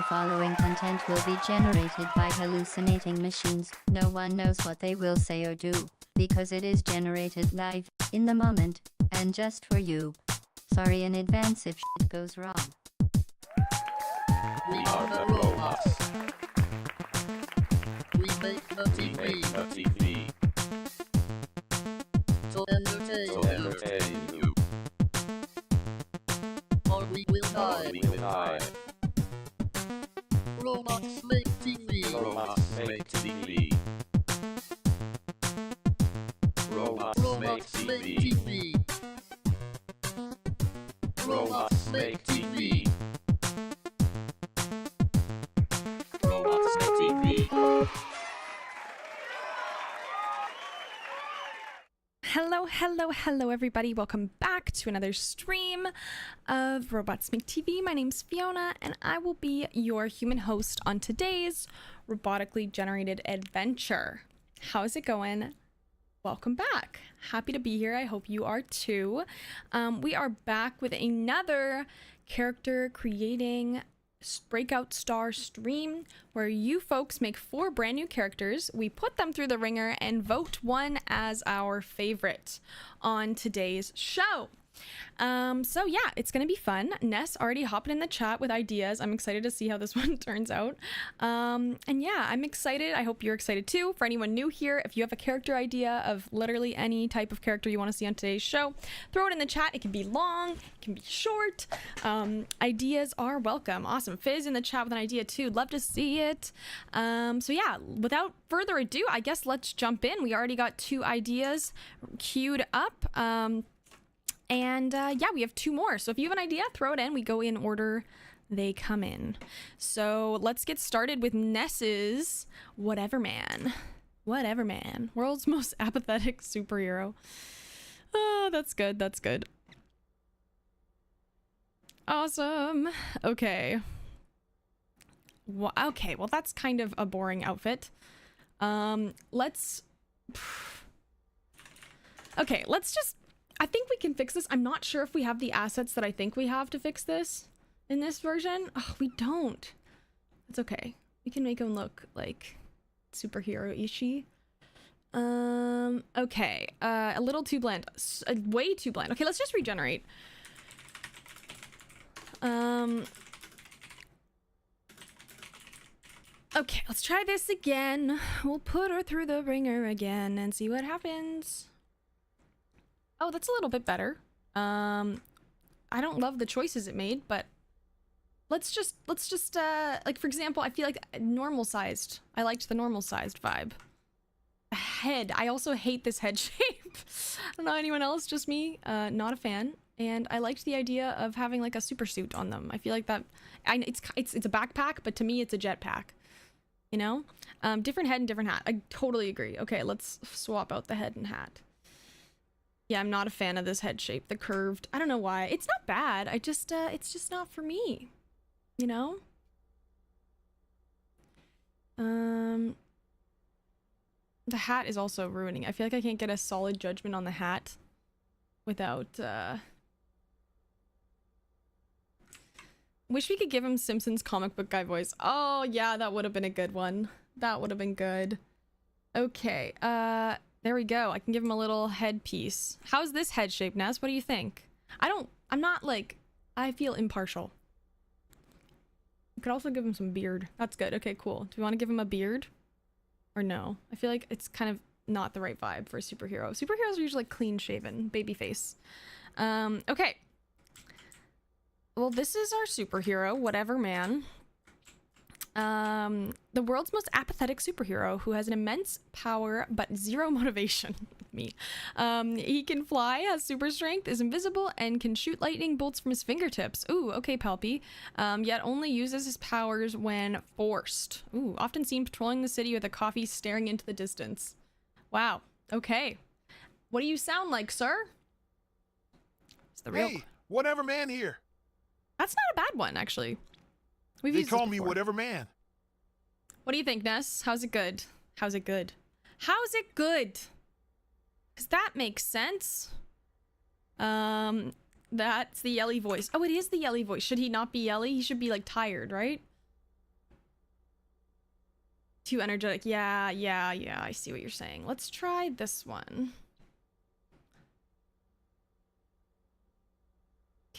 The following content will be generated by hallucinating machines. No one knows what they will say or do, because it is generated live, in the moment, and just for you. Sorry in advance if shit goes wrong. We are the robots. We make the TV. To entertain you. Or we will die. Robots make TV. Robots make TV. Robots make TV. Robots make TV. Robots make TV. Hello everybody. Welcome back to another stream of Robots Make TV. My name's Fiona and I will be your human host on today's robotically generated adventure. How's it going? Welcome back. Happy to be here. I hope you are too. We are back with another character creating breakout star stream where you folks make 4 brand new characters. We put them through the ringer and vote one as our favorite on today's show. So yeah, it's gonna be fun. Ness already hopping in the chat with ideas. I'm excited to see how this one turns out. And yeah, I'm excited. I hope you're excited too. For anyone new here, if you have a character idea of literally any type of character you want to see on today's show, throw it in the chat. It can be long, it can be short. Ideas are welcome. Awesome. Fizz in the chat with an idea too. Love to see it. So yeah, without further ado, I guess let's jump in. We already got 2 ideas queued up. And yeah, we have 2 more. So if you have an idea, throw it in. We go in order they come in. So let's get started with Ness's Whatever Man. Whatever Man. World's most apathetic superhero. Oh, that's good. That's good. Awesome. Okay. Well, okay, well, that's kind of a boring outfit. Let's... Okay, let's just... I think we can fix this. I'm not sure if we have the assets that I think we have to fix this in this version. Oh, we don't. That's okay. We can make him look like superhero-ishy. Okay. A little too bland. Way too bland. Okay, let's just regenerate. Okay, let's try this again. We'll put her through the ringer again and see what happens. Oh, that's a little bit better. I don't love the choices it made, but let's just like, for example, I feel like normal sized. I liked the normal sized vibe. A head. I also hate this head shape. I don't know anyone else, just me. Not a fan. And I liked the idea of having like a super suit on them. I feel like that it's a backpack, but to me it's a jetpack. You know? Different head and different hat. I totally agree. Okay, let's swap out the head and hat. Yeah, I'm not a fan of this head shape, the curved. I don't know why. It's not bad. I just, it's just not for me. You know? The hat is also ruining. I feel like I can't get a solid judgment on the hat without, Wish we could give him Simpsons comic book guy voice. Oh, yeah, that would have been a good one. That would have been good. Okay, there we go. I can give him a little headpiece. How's this head shape, Ness? What do you think? I'm not like, I feel impartial. You could also give him some beard. That's good. Okay, cool. Do we want to give him a beard? Or no? I feel like it's kind of not the right vibe for a superhero. Superheroes are usually like clean shaven, baby face. Okay. Well, this is our superhero, Whatever Man. The world's most apathetic superhero who has an immense power but 0 motivation. Me. He can fly, has super strength, is invisible, and can shoot lightning bolts from his fingertips. Ooh, okay, Palpy. Yet only uses his powers when forced. Ooh, often seen patrolling the city with a coffee staring into the distance. Wow. Okay. What do you sound like, sir? It's the real... Hey, Whatever Man here. That's not a bad one, actually. They call me Whatever Man. What do you think, Ness? How's it good? How's it good? How's it good? Because that makes sense. That's the yelly voice. Oh, it is the yelly voice. Should he not be yelly? He should be like tired, right? Too energetic. Yeah, I see what you're saying. Let's try this one.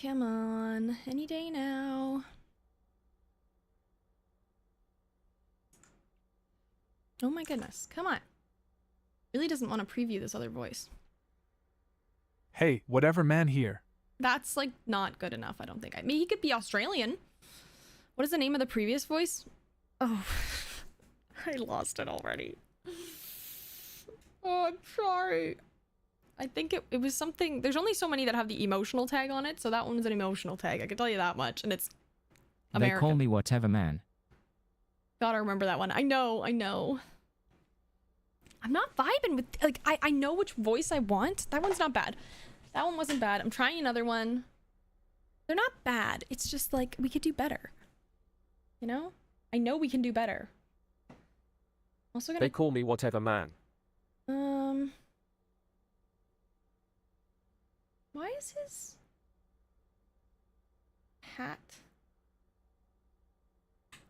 Come on, any day now. Oh my goodness, come on. Really doesn't want to preview this other voice. Hey, whatever man here. That's like not good enough, I don't think. I mean, he could be Australian. What is the name of the previous voice? Oh, I lost it already. Oh, I'm sorry. I think it was something. There's only so many that have the emotional tag on it, so that one was an emotional tag. I can tell you that much, and it's American. They call me whatever man. Gotta remember that one. I know. I'm not vibing with, like, I know which voice I want. That one's not bad. That one wasn't bad. I'm trying another one. They're not bad. It's just like, we could do better. You know? I know we can do better. Also gonna... They call me whatever man. Why is his hat?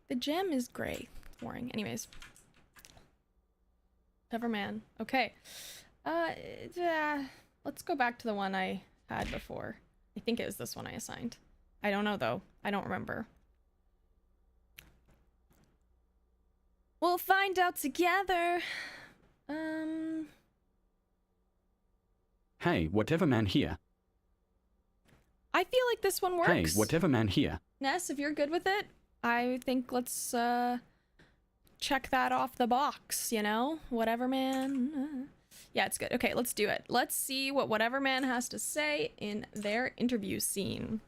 The gem is gray. It's boring. Anyways. Whatever man. Okay. Let's go back to the one I had before. I think it was this one I assigned. I don't know though. I don't remember. We'll find out together. Hey, whatever man here. I feel like this one works. Hey, whatever man here. Ness, if you're good with it, I think let's check that off the box, you know? Whatever man. Yeah, it's good. Okay, let's do it. Let's see what whatever man has to say in their interview scene.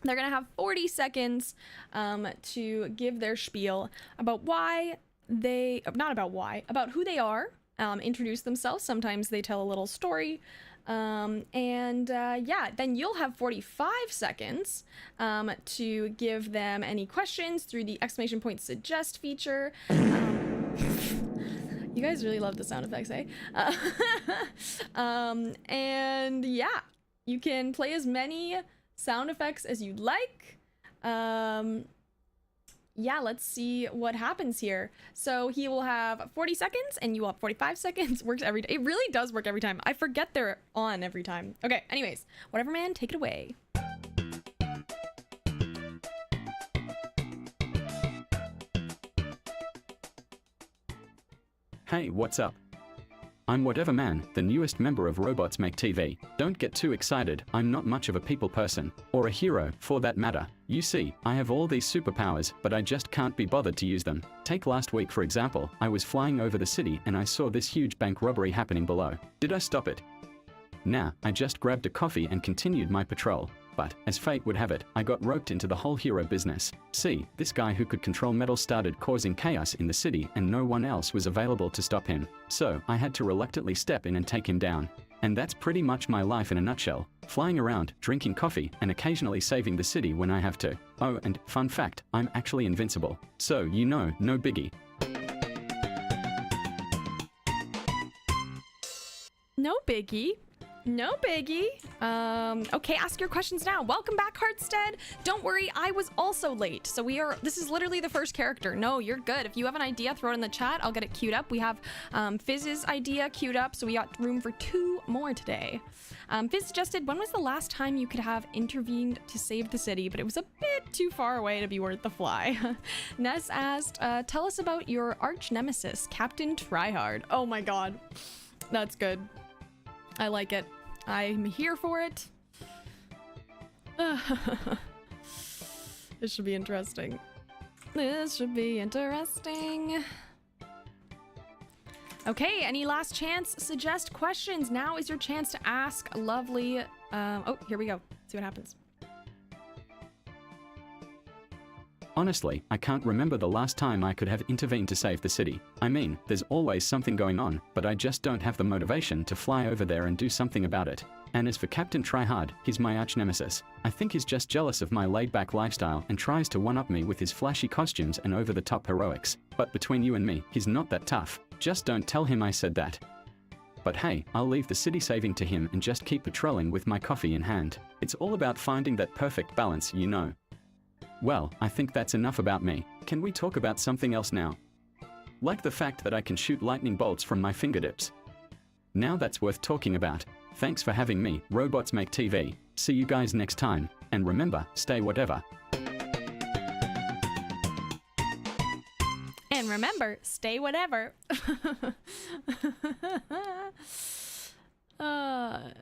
They're gonna have 40 seconds to give their spiel about why they, not about why, about who they are, introduce themselves. Sometimes they tell a little story. Yeah, then you'll have 45 seconds to give them any questions through the exclamation point suggest feature. You guys really love the sound effects, eh? And yeah, you can play as many sound effects as you'd like. Yeah, let's see what happens here. So he will have 40 seconds and you will have 45 seconds. Works every day. It really does work every time. I forget they're on every time. Okay, anyways, whatever man, take it away. Hey, what's up? I'm Whatever Man, the newest member of Robots Make TV. Don't get too excited, I'm not much of a people person, or a hero, for that matter. You see, I have all these superpowers, but I just can't be bothered to use them. Take last week for example, I was flying over the city and I saw this huge bank robbery happening below. Did I stop it? Nah, I just grabbed a coffee and continued my patrol. But, as fate would have it, I got roped into the whole hero business. See, this guy who could control metal started causing chaos in the city and no one else was available to stop him. So, I had to reluctantly step in and take him down. And that's pretty much my life in a nutshell. Flying around, drinking coffee, and occasionally saving the city when I have to. Oh, and fun fact, I'm actually invincible. So, you know, no biggie. No biggie. No biggie. Okay, ask your questions now. Welcome back, Hartstead. Don't worry, I was also late. So this is literally the first character. No, you're good. If you have an idea, throw it in the chat. I'll get it queued up. We have Fizz's idea queued up, so we got room for 2 more today. Fizz suggested, when was the last time you could have intervened to save the city, but it was a bit too far away to be worth the fly. Ness asked, tell us about your arch nemesis, Captain Tryhard. Oh my god. That's good. I like it. I'm here for it. This should be interesting. This should be interesting. Okay, any last chance? Suggest questions. Now is your chance to ask lovely... oh, here we go. See what happens. Honestly, I can't remember the last time I could have intervened to save the city. I mean, there's always something going on, but I just don't have the motivation to fly over there and do something about it. And as for Captain Tryhard, he's my arch nemesis. I think he's just jealous of my laid-back lifestyle and tries to one-up me with his flashy costumes and over-the-top heroics. But between you and me, he's not that tough. Just don't tell him I said that. But hey, I'll leave the city saving to him and just keep patrolling with my coffee in hand. It's all about finding that perfect balance, you know. Well, I think that's enough about me. Can we talk about something else now? Like the fact that I can shoot lightning bolts from my fingertips. Now that's worth talking about. Thanks for having me, Robots Make TV. See you guys next time, and remember, stay whatever. And remember, stay whatever.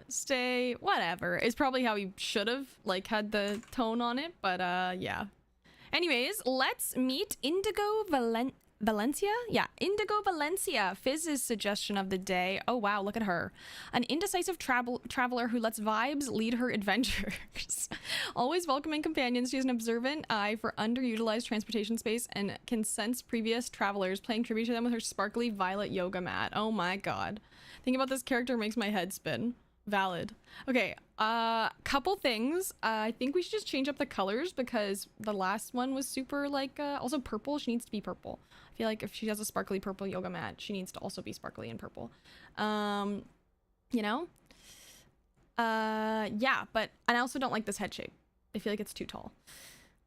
Stay whatever is probably how he should have like had the tone on it, but yeah. Anyways, let's meet Indigo Valencia? Yeah, Indigo Valencia, Fizz's suggestion of the day. Oh wow, look at her. An indecisive traveler who lets vibes lead her adventures. Always welcoming companions, she has an observant eye for underutilized transportation space and can sense previous travelers, playing tribute to them with her sparkly violet yoga mat. Oh my god. Thinking about this character makes my head spin. Valid. Okay, couple things. I think we should just change up the colors because the last one was super like, also purple. She needs to be purple. I feel like if she has a sparkly purple yoga mat, she needs to also be sparkly and purple. You know? Yeah, but, and I also don't like this head shape. I feel like it's too tall.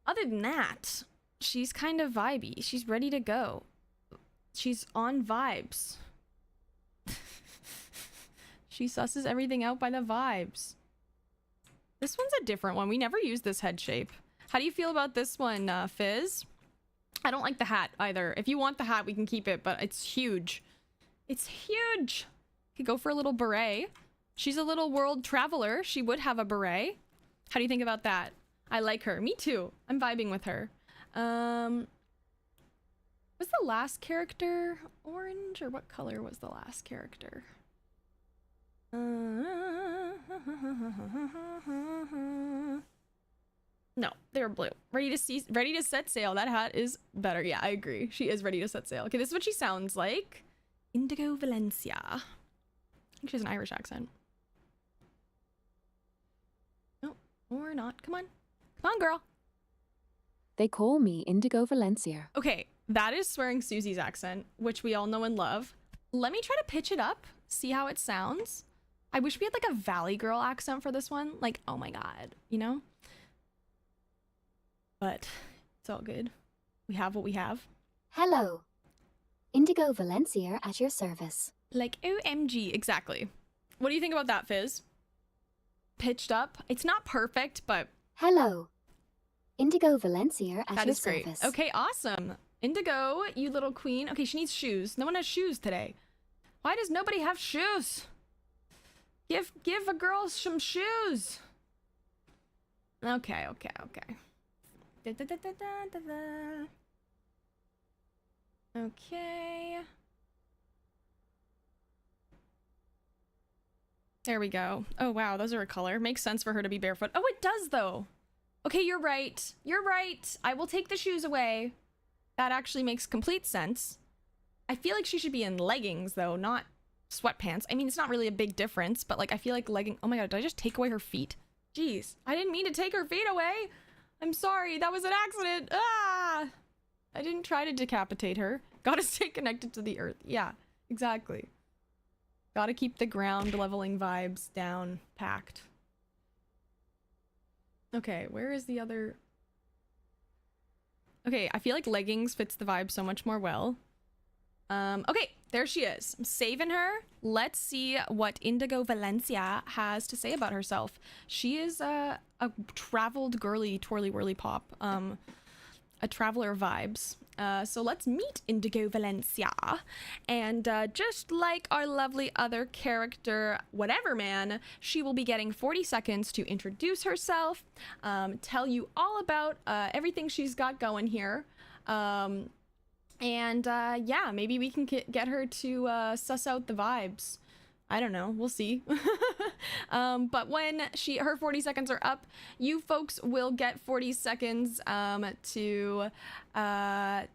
Other than that, she's kind of vibey. She's ready to go. She's on vibes. She susses everything out by the vibes. This one's a different one. We never used this head shape. How do you feel about this one, Fizz? I don't like the hat either. If you want the hat, we can keep it, but it's huge. It's huge. Could go for a little beret. She's a little world traveler. She would have a beret. How do you think about that? I like her. Me too. I'm vibing with her. Was the last character orange, or what color was the last character? No, they're blue. Ready to set sail. That hat is better. Yeah, I agree. She is ready to set sail. Okay, this is what she sounds like. Indigo Valencia. I think she has an Irish accent. No, or not. Come on. Come on, girl. They call me Indigo Valencia. Okay, that is Swearing Susie's accent, which we all know and love. Let me try to pitch it up, see how it sounds. I wish we had like a Valley Girl accent for this one. Like, oh my god, you know? But it's all good. We have what we have. Hello. Indigo Valencia at your service. Like, OMG, exactly. What do you think about that, Fizz? Pitched up. It's not perfect, but... Hello. Indigo Valencia at that your is great. service. Okay, awesome. Indigo, you little queen. Okay, she needs shoes. No one has shoes today. Why does nobody have shoes? Give a girl some shoes. Okay. Okay. There we go. Oh wow, those are a color. Makes sense for her to be barefoot. Oh, it does though. Okay, you're right. You're right. I will take the shoes away. That actually makes complete sense. I feel like she should be in leggings though, not sweatpants. I mean, it's not really a big difference, but like I feel like legging. Oh my god, did I just take away her feet? Jeez, I didn't mean to take her feet away. I'm sorry, that was an accident. Ah! I didn't try to decapitate her. Gotta stay connected to the earth. Yeah, exactly. Gotta keep the ground leveling vibes down, packed. Okay, where is the other? Okay, I feel like leggings fits the vibe so much more well. Okay, there she is. I'm saving her. Let's see what Indigo Valencia has to say about herself. She is a traveled girly twirly whirly pop. A traveler vibes. So let's meet Indigo Valencia. And just like our lovely other character, Whatever Man, she will be getting 40 seconds to introduce herself, tell you all about everything she's got going here. Yeah, maybe we can get her to suss out the vibes. I don't know. We'll see. But when her 40 seconds are up, you folks will get 40 seconds to ask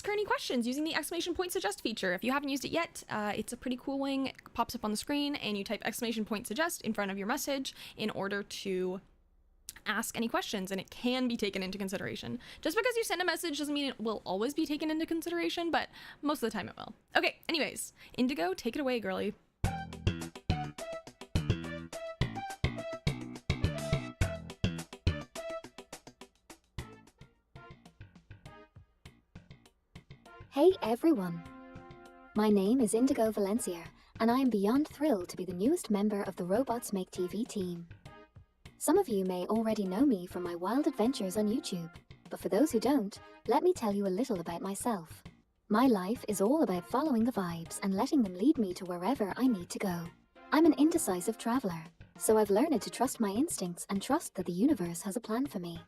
her any questions using the exclamation point suggest feature. If you haven't used it yet, it's a pretty cool wing. It pops up on the screen and you type exclamation point suggest in front of your message in order to ask any questions, and it can be taken into consideration. Just because you send a message doesn't mean it will always be taken into consideration, but most of the time it will. Okay, anyways, Indigo, take it away, girly. Hey everyone! My name is Indigo Valencia, and I am beyond thrilled to be the newest member of the Robots Make TV team. Some of you may already know me from my wild adventures on YouTube, but for those who don't, let me tell you a little about myself. My life is all about following the vibes and letting them lead me to wherever I need to go. I'm an indecisive traveler, so I've learned to trust my instincts and trust that the universe has a plan for me.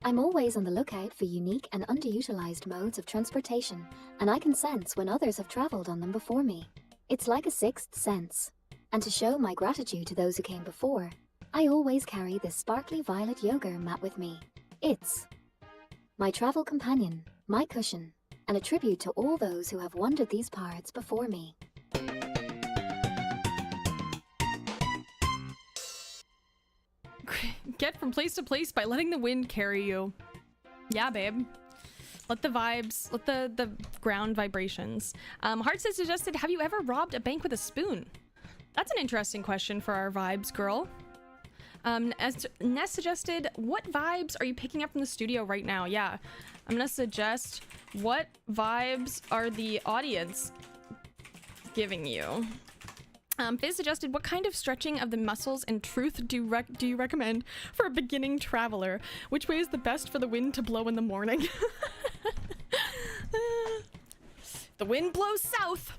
I'm always on the lookout for unique and underutilized modes of transportation, and I can sense when others have traveled on them before me. It's like a sixth sense. And to show my gratitude to those who came before, I always carry this sparkly violet yoga mat with me. It's my travel companion, my cushion, and a tribute to all those who have wandered these parts before me. Get from place to place by letting the wind carry you. Yeah, babe. Let the vibes, let the ground vibrations. Heart says suggested, have you ever robbed a bank with a spoon? That's an interesting question for our vibes girl. As Ness suggested, what vibes are you picking up from the studio right now? Yeah, I'm gonna suggest, what vibes are the audience giving you? Fizz suggested, what kind of stretching of the muscles and truth do you recommend for a beginning traveler? Which way is the best for the wind to blow in the morning? The wind blows south.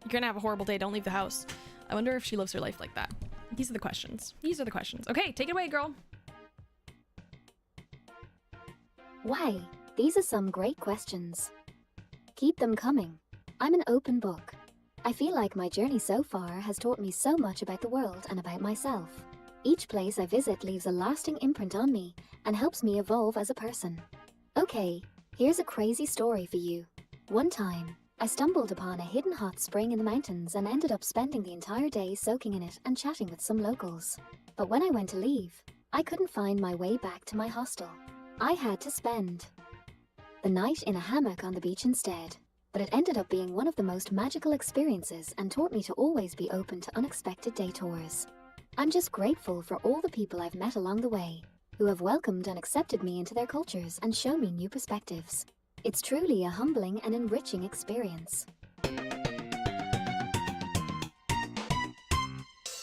You're gonna have a horrible day. Don't leave the house. I wonder if she lives her life like that. These are the questions. These are the questions. Okay, take it away, girl. Why, these are some great questions. Keep them coming. I'm an open book. I feel like my journey so far has taught me so much about the world and about myself. Each place I visit leaves a lasting imprint on me and helps me evolve as a person. Okay, here's a crazy story for you. One time, I stumbled upon a hidden hot spring in the mountains and ended up spending the entire day soaking in it and chatting with some locals. But when I went to leave, I couldn't find my way back to my hostel. I had to spend the night in a hammock on the beach instead. But it ended up being one of the most magical experiences and taught me to always be open to unexpected detours. I'm just grateful for all the people I've met along the way, who have welcomed and accepted me into their cultures and shown me new perspectives. It's truly a humbling and enriching experience.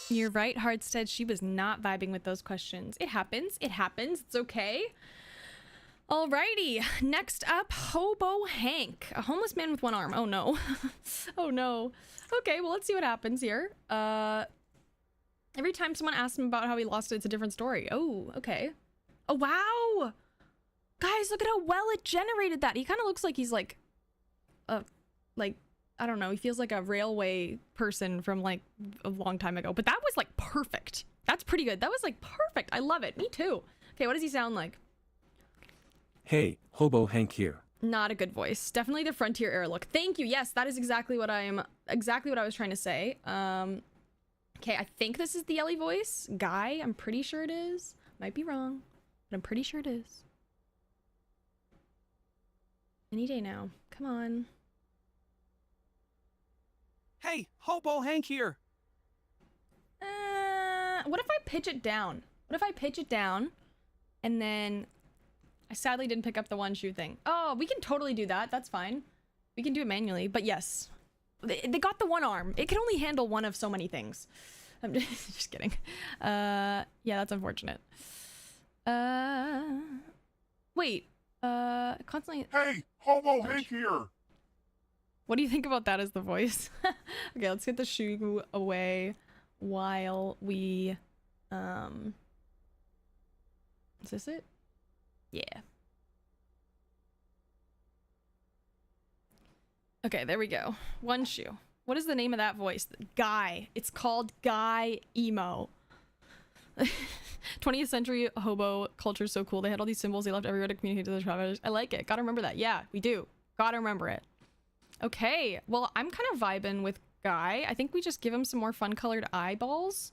You're right, Hardstead. She was not vibing with those questions. It happens. It happens. It's okay. Alrighty, next up, Hobo Hank, a homeless man with one arm. Oh no. Oh no. Okay, well, let's see what happens here. Every time someone asks him about how he lost it, it's a different story. Oh, okay. Oh, wow. Guys, look at how well it generated that. He kind of looks like he's like, I don't know. He feels like a railway person from like a long time ago, but that was like perfect. That's pretty good. That was like perfect. I love it. Me too. Okay, what does he sound like? Hey, Hobo Hank here. Not a good voice. Definitely the Frontier era look. Thank you. Yes, that is exactly what I was trying to say. Okay, I think this is the Ellie voice. Guy, I'm pretty sure it is. Might be wrong, but I'm pretty sure it is. Any day now. Come on. Hey, Hobo Hank here. What if I pitch it down? What if I pitch it down and then I sadly didn't pick up the one shoe thing. Oh, we can totally do that. That's fine. We can do it manually, but yes. They got the one arm. It can only handle one of so many things. I'm just kidding. Yeah, that's unfortunate. Wait. Constantly... Hey, Hobo Hank here. What do you think about that as the voice? Okay, let's get the shoe away while we... Is this it? Yeah. Okay, there we go. One shoe. What is the name of that voice? Guy. It's called Guy Emo. 20th century hobo culture is so cool. They had all these symbols they left everywhere to communicate to the travelers. I like it. Gotta remember that. Yeah, we do. Gotta remember it. Okay, well, I'm kind of vibing with Guy. I think we just give him some more fun colored eyeballs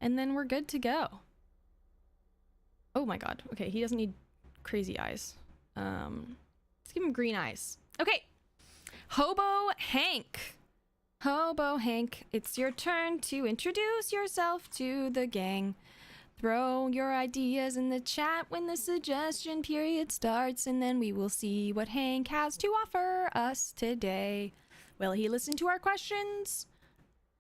and then we're good to go. Oh my god. Okay, he doesn't need crazy eyes. Let's give him green eyes. Okay. Hobo Hank. Hobo Hank, it's your turn to introduce yourself to the gang. Throw your ideas in the chat when the suggestion period starts, and then we will see what Hank has to offer us today. Will he listen to our questions?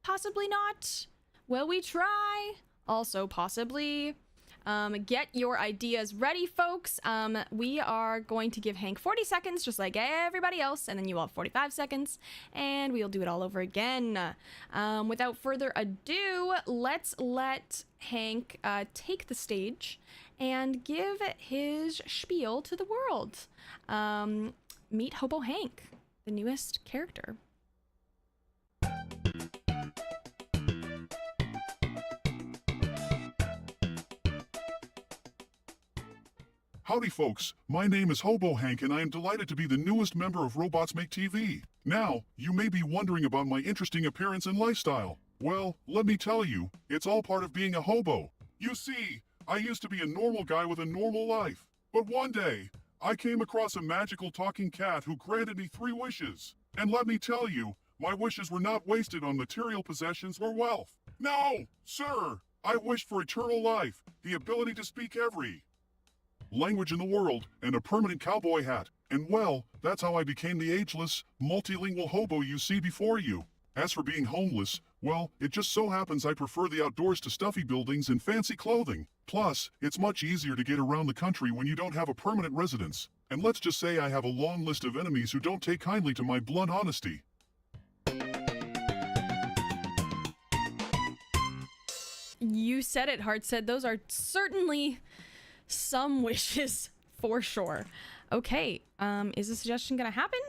Possibly not. Will we try? Also possibly. Get your ideas ready, folks. We are going to give Hank 40 seconds, just like everybody else, and then you all have 45 seconds, and we'll do it all over again. Without further ado, let's let Hank take the stage and give his spiel to the world. Meet Hobo Hank, the newest character. Howdy folks, my name is Hobo Hank and I am delighted to be the newest member of Robots Make TV. Now, you may be wondering about my interesting appearance and lifestyle. Well, let me tell you, it's all part of being a hobo. You see, I used to be a normal guy with a normal life. But one day, I came across a magical talking cat who granted me 3 wishes. And let me tell you, my wishes were not wasted on material possessions or wealth. No, sir, I wished for eternal life, the ability to speak every language in the world, and a permanent cowboy hat. And well, that's how I became the ageless, multilingual hobo you see before you. As for being homeless, well, it just so happens I prefer the outdoors to stuffy buildings and fancy clothing. Plus, it's much easier to get around the country when you don't have a permanent residence. And let's just say I have a long list of enemies who don't take kindly to my blunt honesty. You said it, Hart said. Those are certainly some wishes for sure. Okay, is the suggestion gonna happen?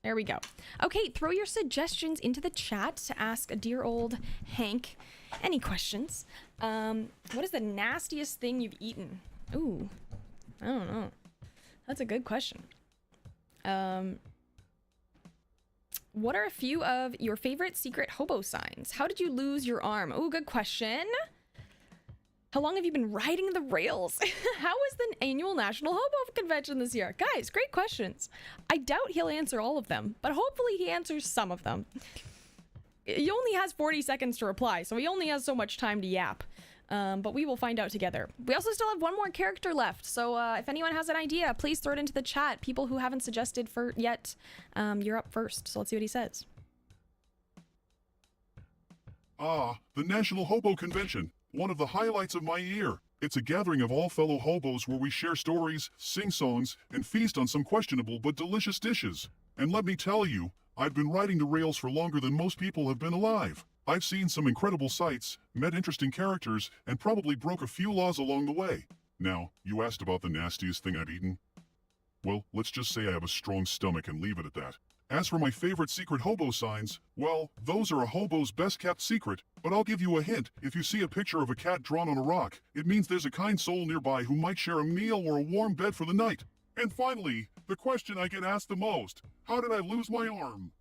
There we go. Okay, throw your suggestions into the chat to ask a dear old Hank any questions. What is the nastiest thing you've eaten? Ooh, I don't know. That's a good question. What are a few of your favorite secret hobo signs? How did you lose your arm? Ooh, good question. How long have you been riding the rails? How was the annual National Hobo Convention this year? Guys, great questions. I doubt he'll answer all of them, but hopefully he answers some of them. He only has 40 seconds to reply, so he only has so much time to yap. But we will find out together. We also still have one more character left, so if anyone has an idea, please throw it into the chat. People who haven't suggested yet, you're up first, so let's see what he says. Ah, the National Hobo Convention. One of the highlights of my year. It's a gathering of all fellow hobos where we share stories, sing songs, and feast on some questionable but delicious dishes. And let me tell you, I've been riding the rails for longer than most people have been alive. I've seen some incredible sights, met interesting characters, and probably broke a few laws along the way. Now, you asked about the nastiest thing I've eaten. Well, let's just say I have a strong stomach and leave it at that. As for my favorite secret hobo signs, well, those are a hobo's best kept secret, but I'll give you a hint. If you see a picture of a cat drawn on a rock, it means there's a kind soul nearby who might share a meal or a warm bed for the night. And finally, the question I get asked the most, how did I lose my arm?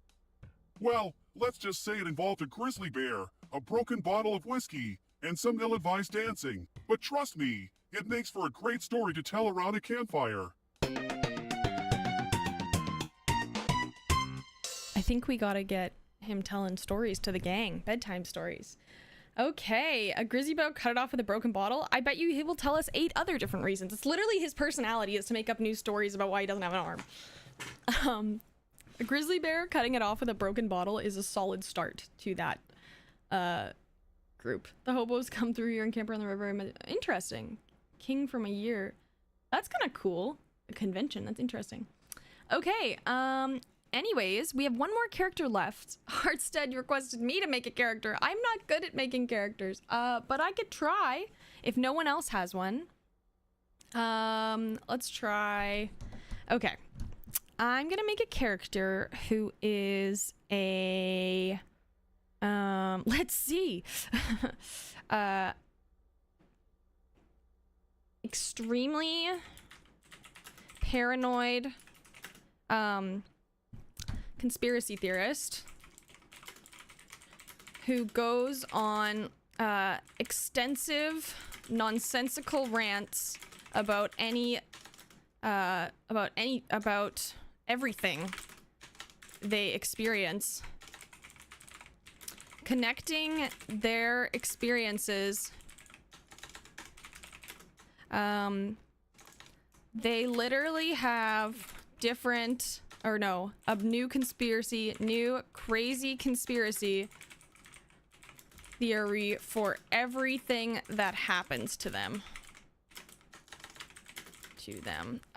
Well, let's just say it involved a grizzly bear, a broken bottle of whiskey, and some ill-advised dancing. But trust me, it makes for a great story to tell around a campfire. I think we gotta get him telling stories to the gang, bedtime stories. Okay, a grizzly bear cut it off with a broken bottle. I bet you he will tell us 8 other different reasons. It's literally his personality is to make up new stories about why he doesn't have an arm. A grizzly bear cutting it off with a broken bottle is a solid start to that group. The hobos come through here and camp around the river. Interesting. King from a year. That's kind of cool. A convention. That's interesting. Okay. Anyways, we have one more character left. Hartstead requested me to make a character. I'm not good at making characters, but I could try if no one else has one. Let's try. Okay. I'm gonna make a character who is a let's see. Extremely paranoid conspiracy theorist who goes on extensive nonsensical rants about everything they experience, connecting their experiences They literally have different, or no, a new crazy conspiracy theory for everything that happens to them.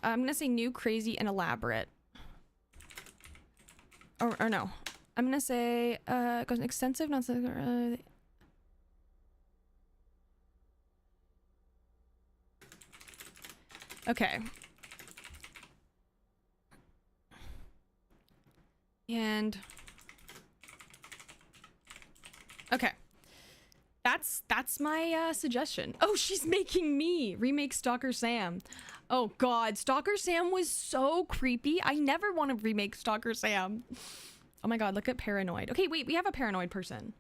I'm gonna say new, crazy, and elaborate. Or no. I'm gonna say, goes extensive, not so, okay. And okay. That's my suggestion. Oh, she's making me remake Stalker Sam. Oh god, Stalker Sam was so creepy. I never want to remake Stalker Sam. Oh my god, look at Paranoid. Okay, wait, we have a Paranoid person.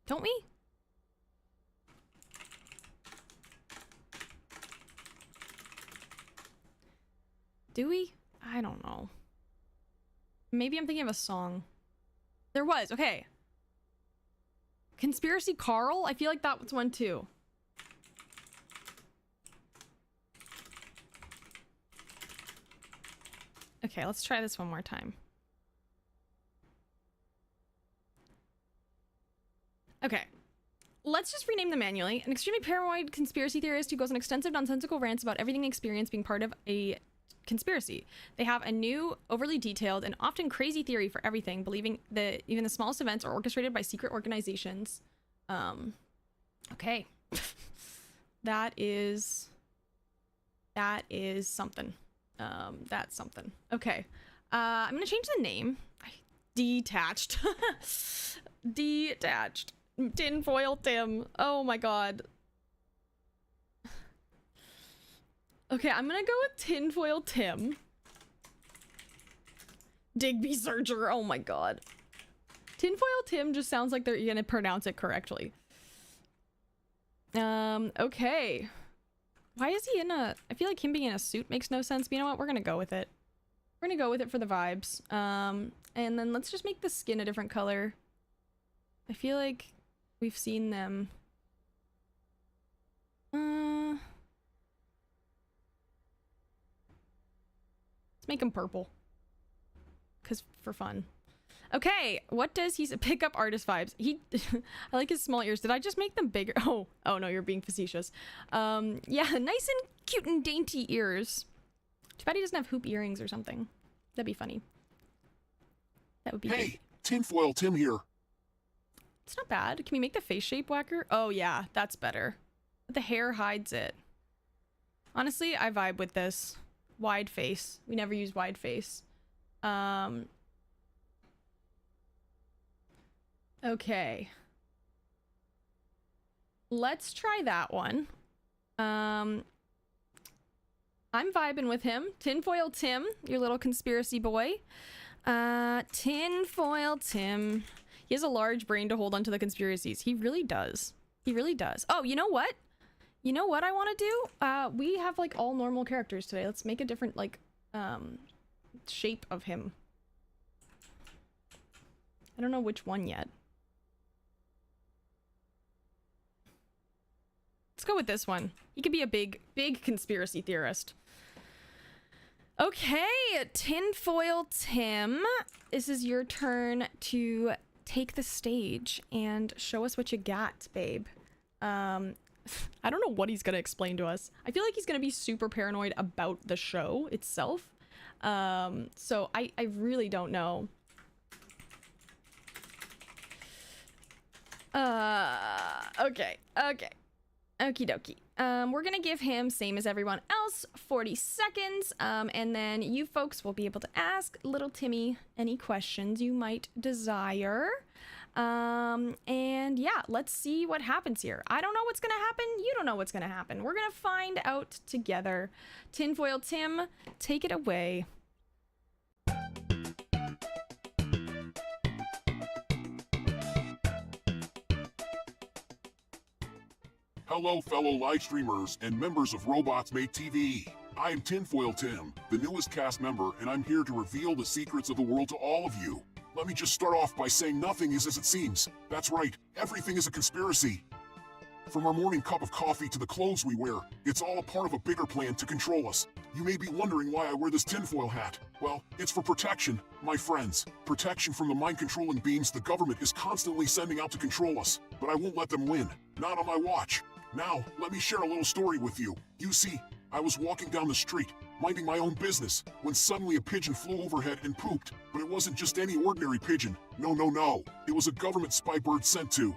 Don't we? Do we? I don't know. Maybe I'm thinking of a song. There was, okay. Conspiracy Carl? I feel like that was one too. Okay, let's try this one more time. Okay. Let's just rename them manually. An extremely paranoid conspiracy theorist who goes on extensive nonsensical rants about everything they experience being part of a conspiracy. They have a new, overly detailed, and often crazy theory for everything, believing that even the smallest events are orchestrated by secret organizations. Okay. That is something. That's something. Okay. I'm gonna change the name. Detached. Detached. Tinfoil Tim. Oh my god. Okay, I'm gonna go with Tinfoil Tim. Digby Searcher. Oh my god. Tinfoil Tim just sounds like they're gonna pronounce it correctly. Okay. Why is he in a... I feel like him being in a suit makes no sense, but you know what? We're gonna go with it. We're gonna go with it for the vibes. And then let's just make the skin a different color. I feel like we've seen them. Let's make him purple. Because for fun. Okay, what does he... Pick up artist vibes. He... I like his small ears. Did I just make them bigger? Oh no, you're being facetious. Yeah, nice and cute and dainty ears. Too bad he doesn't have hoop earrings or something. That'd be funny. That would be Hey, big. Tinfoil Tim here. It's not bad. Can we make the face shape whacker? Oh yeah, that's better. But the hair hides it. Honestly, I vibe with this. Wide face. We never use wide face. Okay. Let's try that one. I'm vibing with him. Tinfoil Tim, your little conspiracy boy. Tinfoil Tim. He has a large brain to hold onto the conspiracies. He really does. He really does. Oh, you know what? You know what I want to do? We have like all normal characters today. Let's make a different like shape of him. I don't know which one yet. Let's go with this one. He could be a big conspiracy theorist. Okay, Tinfoil Tim. This is your turn to take the stage and show us what you got, babe. I don't know what he's gonna explain to us. I feel like he's gonna be super paranoid about the show itself. So I really don't know. Okay. Okie dokie. We're gonna give him, same as everyone else, 40 seconds. And then you folks will be able to ask little Timmy any questions you might desire. And yeah, let's see what happens here. I don't know what's gonna happen. You don't know what's gonna happen. We're gonna find out together. Tinfoil Tim, take it away. Hello, fellow live streamers and members of Robots Make TV. I am Tinfoil Tim, the newest cast member, and I'm here to reveal the secrets of the world to all of you. Let me just start off by saying nothing is as it seems. That's right, everything is a conspiracy. From our morning cup of coffee to the clothes we wear, it's all a part of a bigger plan to control us. You may be wondering why I wear this tinfoil hat. Well, it's for protection, my friends. Protection from the mind-controlling beams the government is constantly sending out to control us. But I won't let them win. Not on my watch. Now, let me share a little story with you. You see, I was walking down the street, minding my own business, when suddenly a pigeon flew overhead and pooped. But it wasn't just any ordinary pigeon. No, no, no. It was a government spy bird sent to...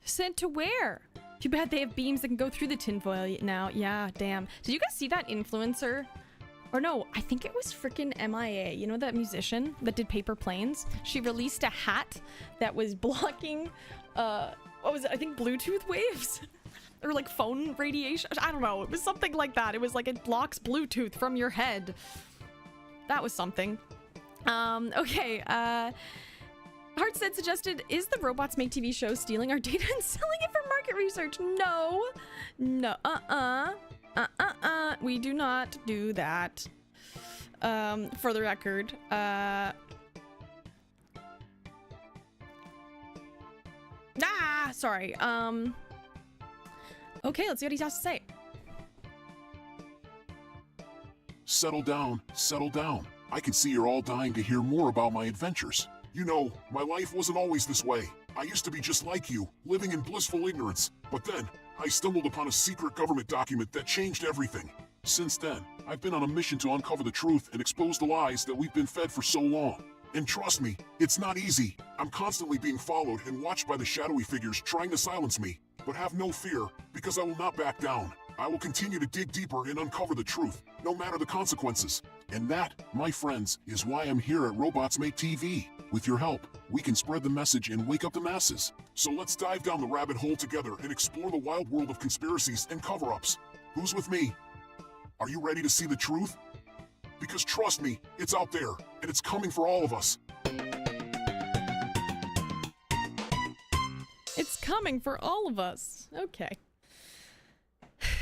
Sent to where? Too bad they have beams that can go through the tinfoil now. Yeah, damn. Did you guys see that influencer? Or no, I think it was freaking MIA. You know that musician that did Paper Planes? She released a hat that was blocking, what was it? I think Bluetooth waves? Or like phone radiation? I don't know. It was something like that. It was like it blocks Bluetooth from your head. That was something. Okay, Heartstead suggested, is the Robots Make TV show stealing our data and selling it for market research? No. No, we do not do that. For the record. Sorry. Okay, let's see what he has to say. Settle down, settle down. I can see you're all dying to hear more about my adventures. You know, my life wasn't always this way. I used to be just like you, living in blissful ignorance. But then, I stumbled upon a secret government document that changed everything. Since then, I've been on a mission to uncover the truth and expose the lies that we've been fed for so long. And trust me, it's not easy. I'm constantly being followed and watched by the shadowy figures trying to silence me. But have no fear, because I will not back down. I will continue to dig deeper and uncover the truth, no matter the consequences. And that, my friends, is why I'm here at Robots Make TV. With your help, we can spread the message and wake up the masses. So let's dive down the rabbit hole together and explore the wild world of conspiracies and cover-ups. Who's with me? Are you ready to see the truth? Because trust me, it's out there, and it's coming for all of us. It's coming for all of us. Okay.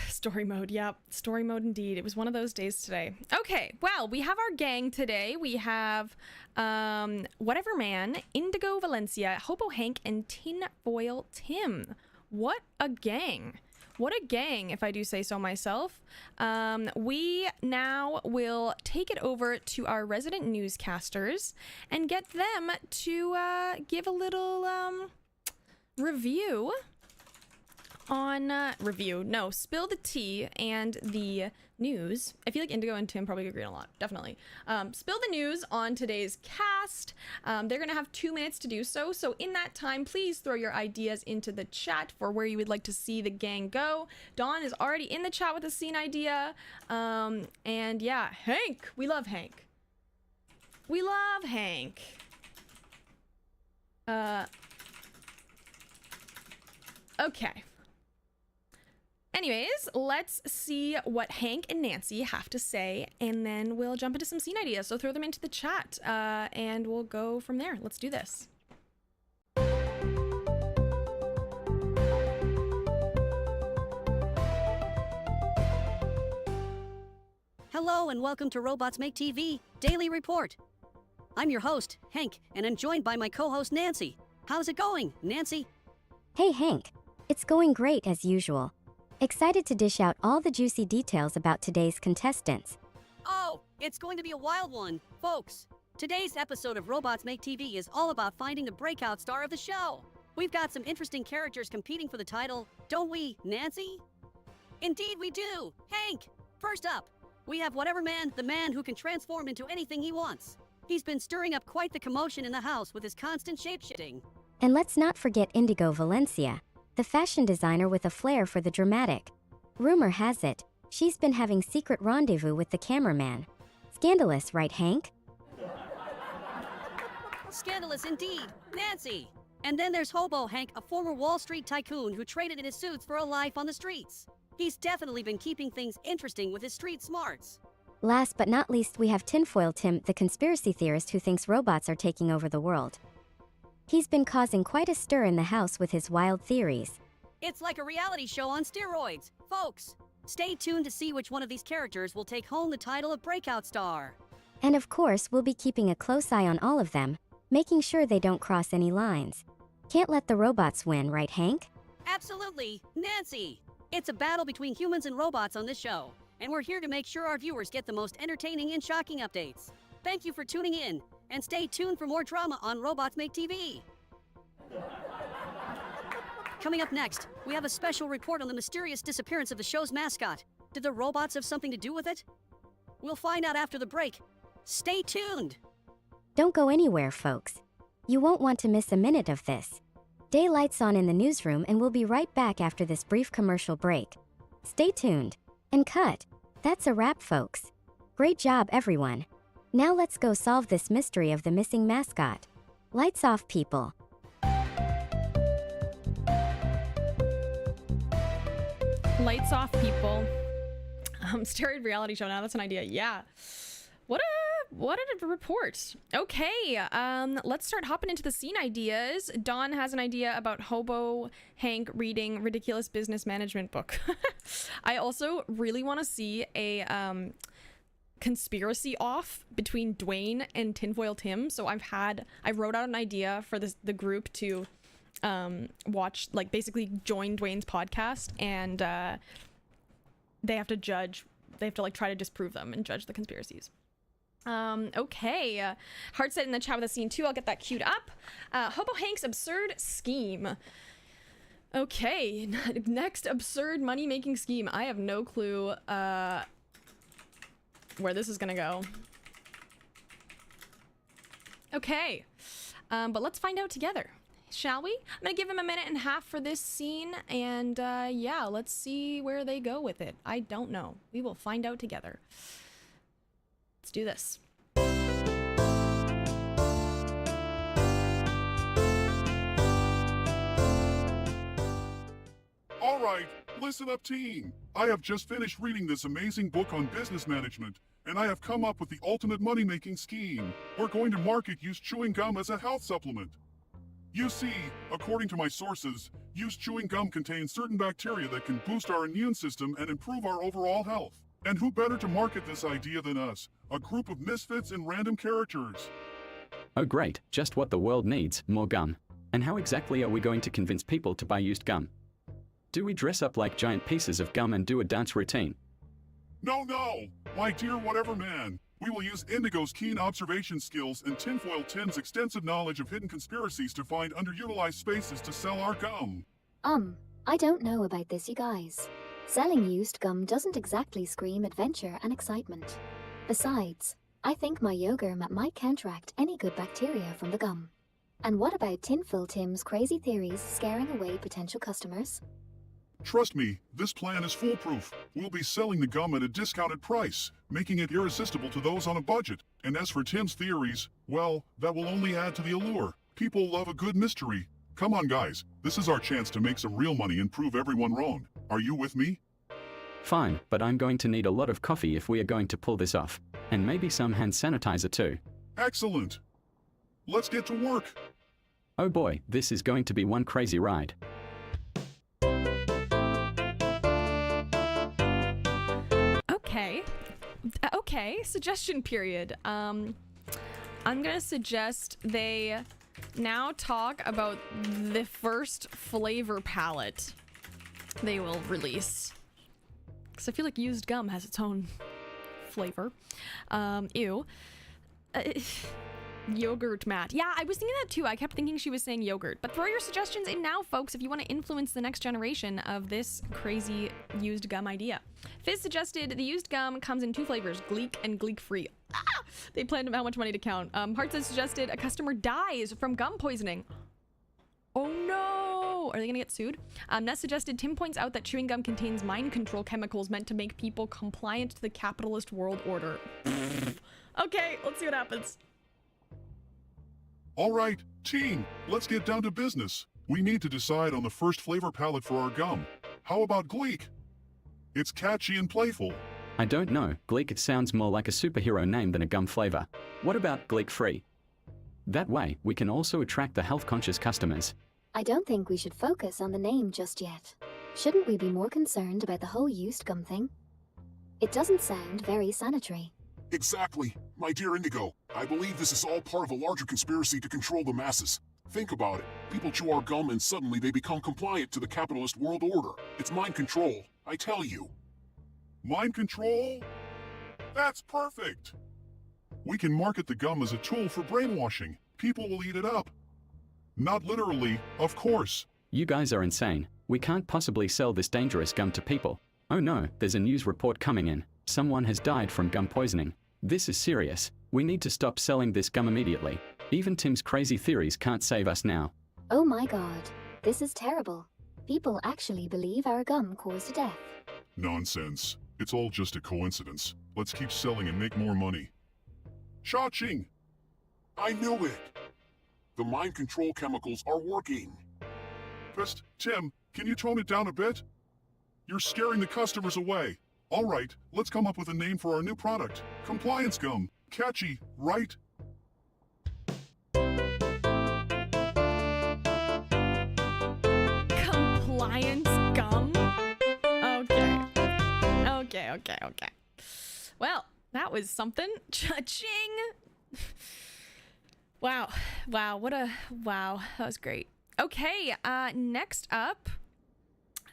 Story mode, yep. Story mode indeed. It was one of those days today. Okay, well, we have our gang today. We have Whatever Man, Indigo Valencia, Hobo Hank, and Tinfoil Tim. What a gang. What a gang, if I do say so myself. We now will take it over to our resident newscasters and get them to give a little review on spill the tea and the news. I feel like Indigo and Tim probably agree on a lot. Definitely. Spill the news on today's cast. They're gonna have 2 minutes to do so. So in that time, please throw your ideas into the chat for where you would like to see the gang go. Dawn is already in the chat with a scene idea. And yeah, Hank. We love Hank. We love Hank. Okay. Anyways, let's see what Hank and Nancy have to say, and then we'll jump into some scene ideas. So throw them into the chat, and we'll go from there. Let's do this. Hello and welcome to Robots Make TV Daily Report. I'm your host, Hank, and I'm joined by my co-host, Nancy. How's it going, Nancy? Hey, Hank. It's going great as usual. Excited to dish out all the juicy details about today's contestants. Oh, it's going to be a wild one, folks. Today's episode of Robots Make TV is all about finding the breakout star of the show. We've got some interesting characters competing for the title, don't we, Nancy? Indeed we do. Hank, first up, we have Whatever Man, the man who can transform into anything he wants. He's been stirring up quite the commotion in the house with his constant shape-shifting. And let's not forget Indigo Valencia, the fashion designer with a flair for the dramatic. Rumor has it, she's been having secret rendezvous with the cameraman. Scandalous, right, Hank? Scandalous indeed, Nancy. And then there's Hobo Hank, a former Wall Street tycoon who traded in his suits for a life on the streets. He's definitely been keeping things interesting with his street smarts. Last but not least, we have Tinfoil Tim, the conspiracy theorist who thinks robots are taking over the world. He's been causing quite a stir in the house with his wild theories. It's like a reality show on steroids. Folks, stay tuned to see which one of these characters will take home the title of Breakout Star. And of course, we'll be keeping a close eye on all of them, making sure they don't cross any lines. Can't let the robots win, right, Hank? Absolutely, Nancy! It's a battle between humans and robots on this show, and we're here to make sure our viewers get the most entertaining and shocking updates. Thank you for tuning in, and stay tuned for more drama on Robots Make TV. Coming up next, we have a special report on the mysterious disappearance of the show's mascot. Did the robots have something to do with it? We'll find out after the break. Stay tuned! Don't go anywhere, folks. You won't want to miss a minute of this. Daylight's on in the newsroom, and we'll be right back after this brief commercial break. Stay tuned. And cut. That's a wrap, folks. Great job, everyone. Now let's go solve this mystery of the missing mascot. Lights off, people. Lights off, people. Stereo reality show now. That's an idea. Yeah. What a report. Okay, let's start hopping into the scene ideas. Dawn has an idea about Hobo Hank reading ridiculous business management book. I also really want to see a conspiracy off between Dwayne and Tinfoil Tim. So I wrote out an idea for the group to watch, like basically join Dwayne's podcast, and they have to like try to disprove them and judge the conspiracies. Okay. Heartset in the chat with a scene 2. I'll get that queued up. Hobo Hank's absurd scheme. Okay. Next absurd money-making scheme. I have no clue where this is gonna go. Okay. But let's find out together. Shall we? I'm gonna give him 1.5 minutes for this scene, and yeah, let's see where they go with it. I don't know. We will find out together. Let's do this. All right, listen up, team. I have just finished reading this amazing book on business management, and I have come up with the ultimate money-making scheme. We're going to market used chewing gum as a health supplement. You see, according to my sources, used chewing gum contains certain bacteria that can boost our immune system and improve our overall health. And who better to market this idea than us, a group of misfits and random characters? Oh great, just what the world needs, more gum. And how exactly are we going to convince people to buy used gum? Do we dress up like giant pieces of gum and do a dance routine? No, my dear whatever man. We will use Indigo's keen observation skills and Tinfoil Tim's extensive knowledge of hidden conspiracies to find underutilized spaces to sell our gum. I don't know about this, you guys. Selling used gum doesn't exactly scream adventure and excitement. Besides, I think my yogurt might counteract any good bacteria from the gum. And what about Tinfoil Tim's crazy theories scaring away potential customers? Trust me, this plan is foolproof. We'll be selling the gum at a discounted price, making it irresistible to those on a budget. And as for Tim's theories, well, that will only add to the allure. People love a good mystery. Come on, guys. This is our chance to make some real money and prove everyone wrong. Are you with me? Fine, but I'm going to need a lot of coffee if we are going to pull this off. And maybe some hand sanitizer too. Excellent. Let's get to work. Oh boy, this is going to be one crazy ride. Okay, suggestion period. I'm gonna suggest they now talk about the first flavor palette they will release. Because I feel like used gum has its own flavor. Ew. Yogurt mat. Yeah, I was thinking that too. I kept thinking she was saying yogurt. But throw your suggestions in now, folks, if you want to influence the next generation of this crazy used gum idea. Fizz suggested the used gum comes in 2 flavors, Gleek and Gleek-free. They planned how much money to count. Hearts has suggested a customer dies from gum poisoning. Oh no! Are they gonna get sued? Ness suggested Tim points out that chewing gum contains mind control chemicals meant to make people compliant to the capitalist world order. Okay, let's see what happens. All right, team, let's get down to business. We need to decide on the first flavor palette for our gum. How about Gleek? It's catchy and playful. I don't know, Gleek sounds more like a superhero name than a gum flavor. What about Gleek-free? That way, we can also attract the health-conscious customers. I don't think we should focus on the name just yet. Shouldn't we be more concerned about the whole used gum thing? It doesn't sound very sanitary. Exactly. My dear Indigo, I believe this is all part of a larger conspiracy to control the masses. Think about it. People chew our gum and suddenly they become compliant to the capitalist world order. It's mind control, I tell you. Mind control? That's perfect. We can market the gum as a tool for brainwashing. People will eat it up. Not literally, of course. You guys are insane. We can't possibly sell this dangerous gum to people. Oh no, there's a news report coming in. Someone has died from gum poisoning. This is serious. We need to stop selling this gum immediately. Even Tim's crazy theories can't save us now. Oh my god, this is terrible. People actually believe our gum caused death. Nonsense. It's all just a coincidence. Let's keep selling and make more money. Shao-Ching! I knew it! The mind control chemicals are working. Psst, Tim, can you tone it down a bit? You're scaring the customers away. All right, let's come up with a name for our new product. Compliance gum. Catchy, right? Compliance gum? Okay. Well, that was something. Cha-ching! Wow, that was great. Okay, next up,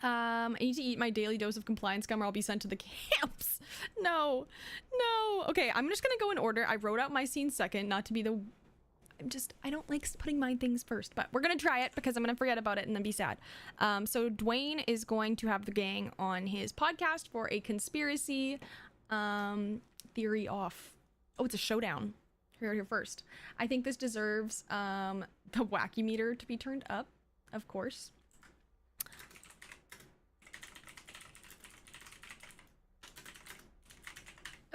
I need to eat my daily dose of compliance gum or I'll be sent to the camps. No. Okay, I'm just gonna go in order. I wrote out my scene second, not to be the... I don't like putting my things first, but we're gonna try it because I'm gonna forget about it and then be sad. So Dwayne is going to have the gang on his podcast for a conspiracy theory off. Oh, it's a showdown. Here first. I think this deserves the wacky meter to be turned up, of course.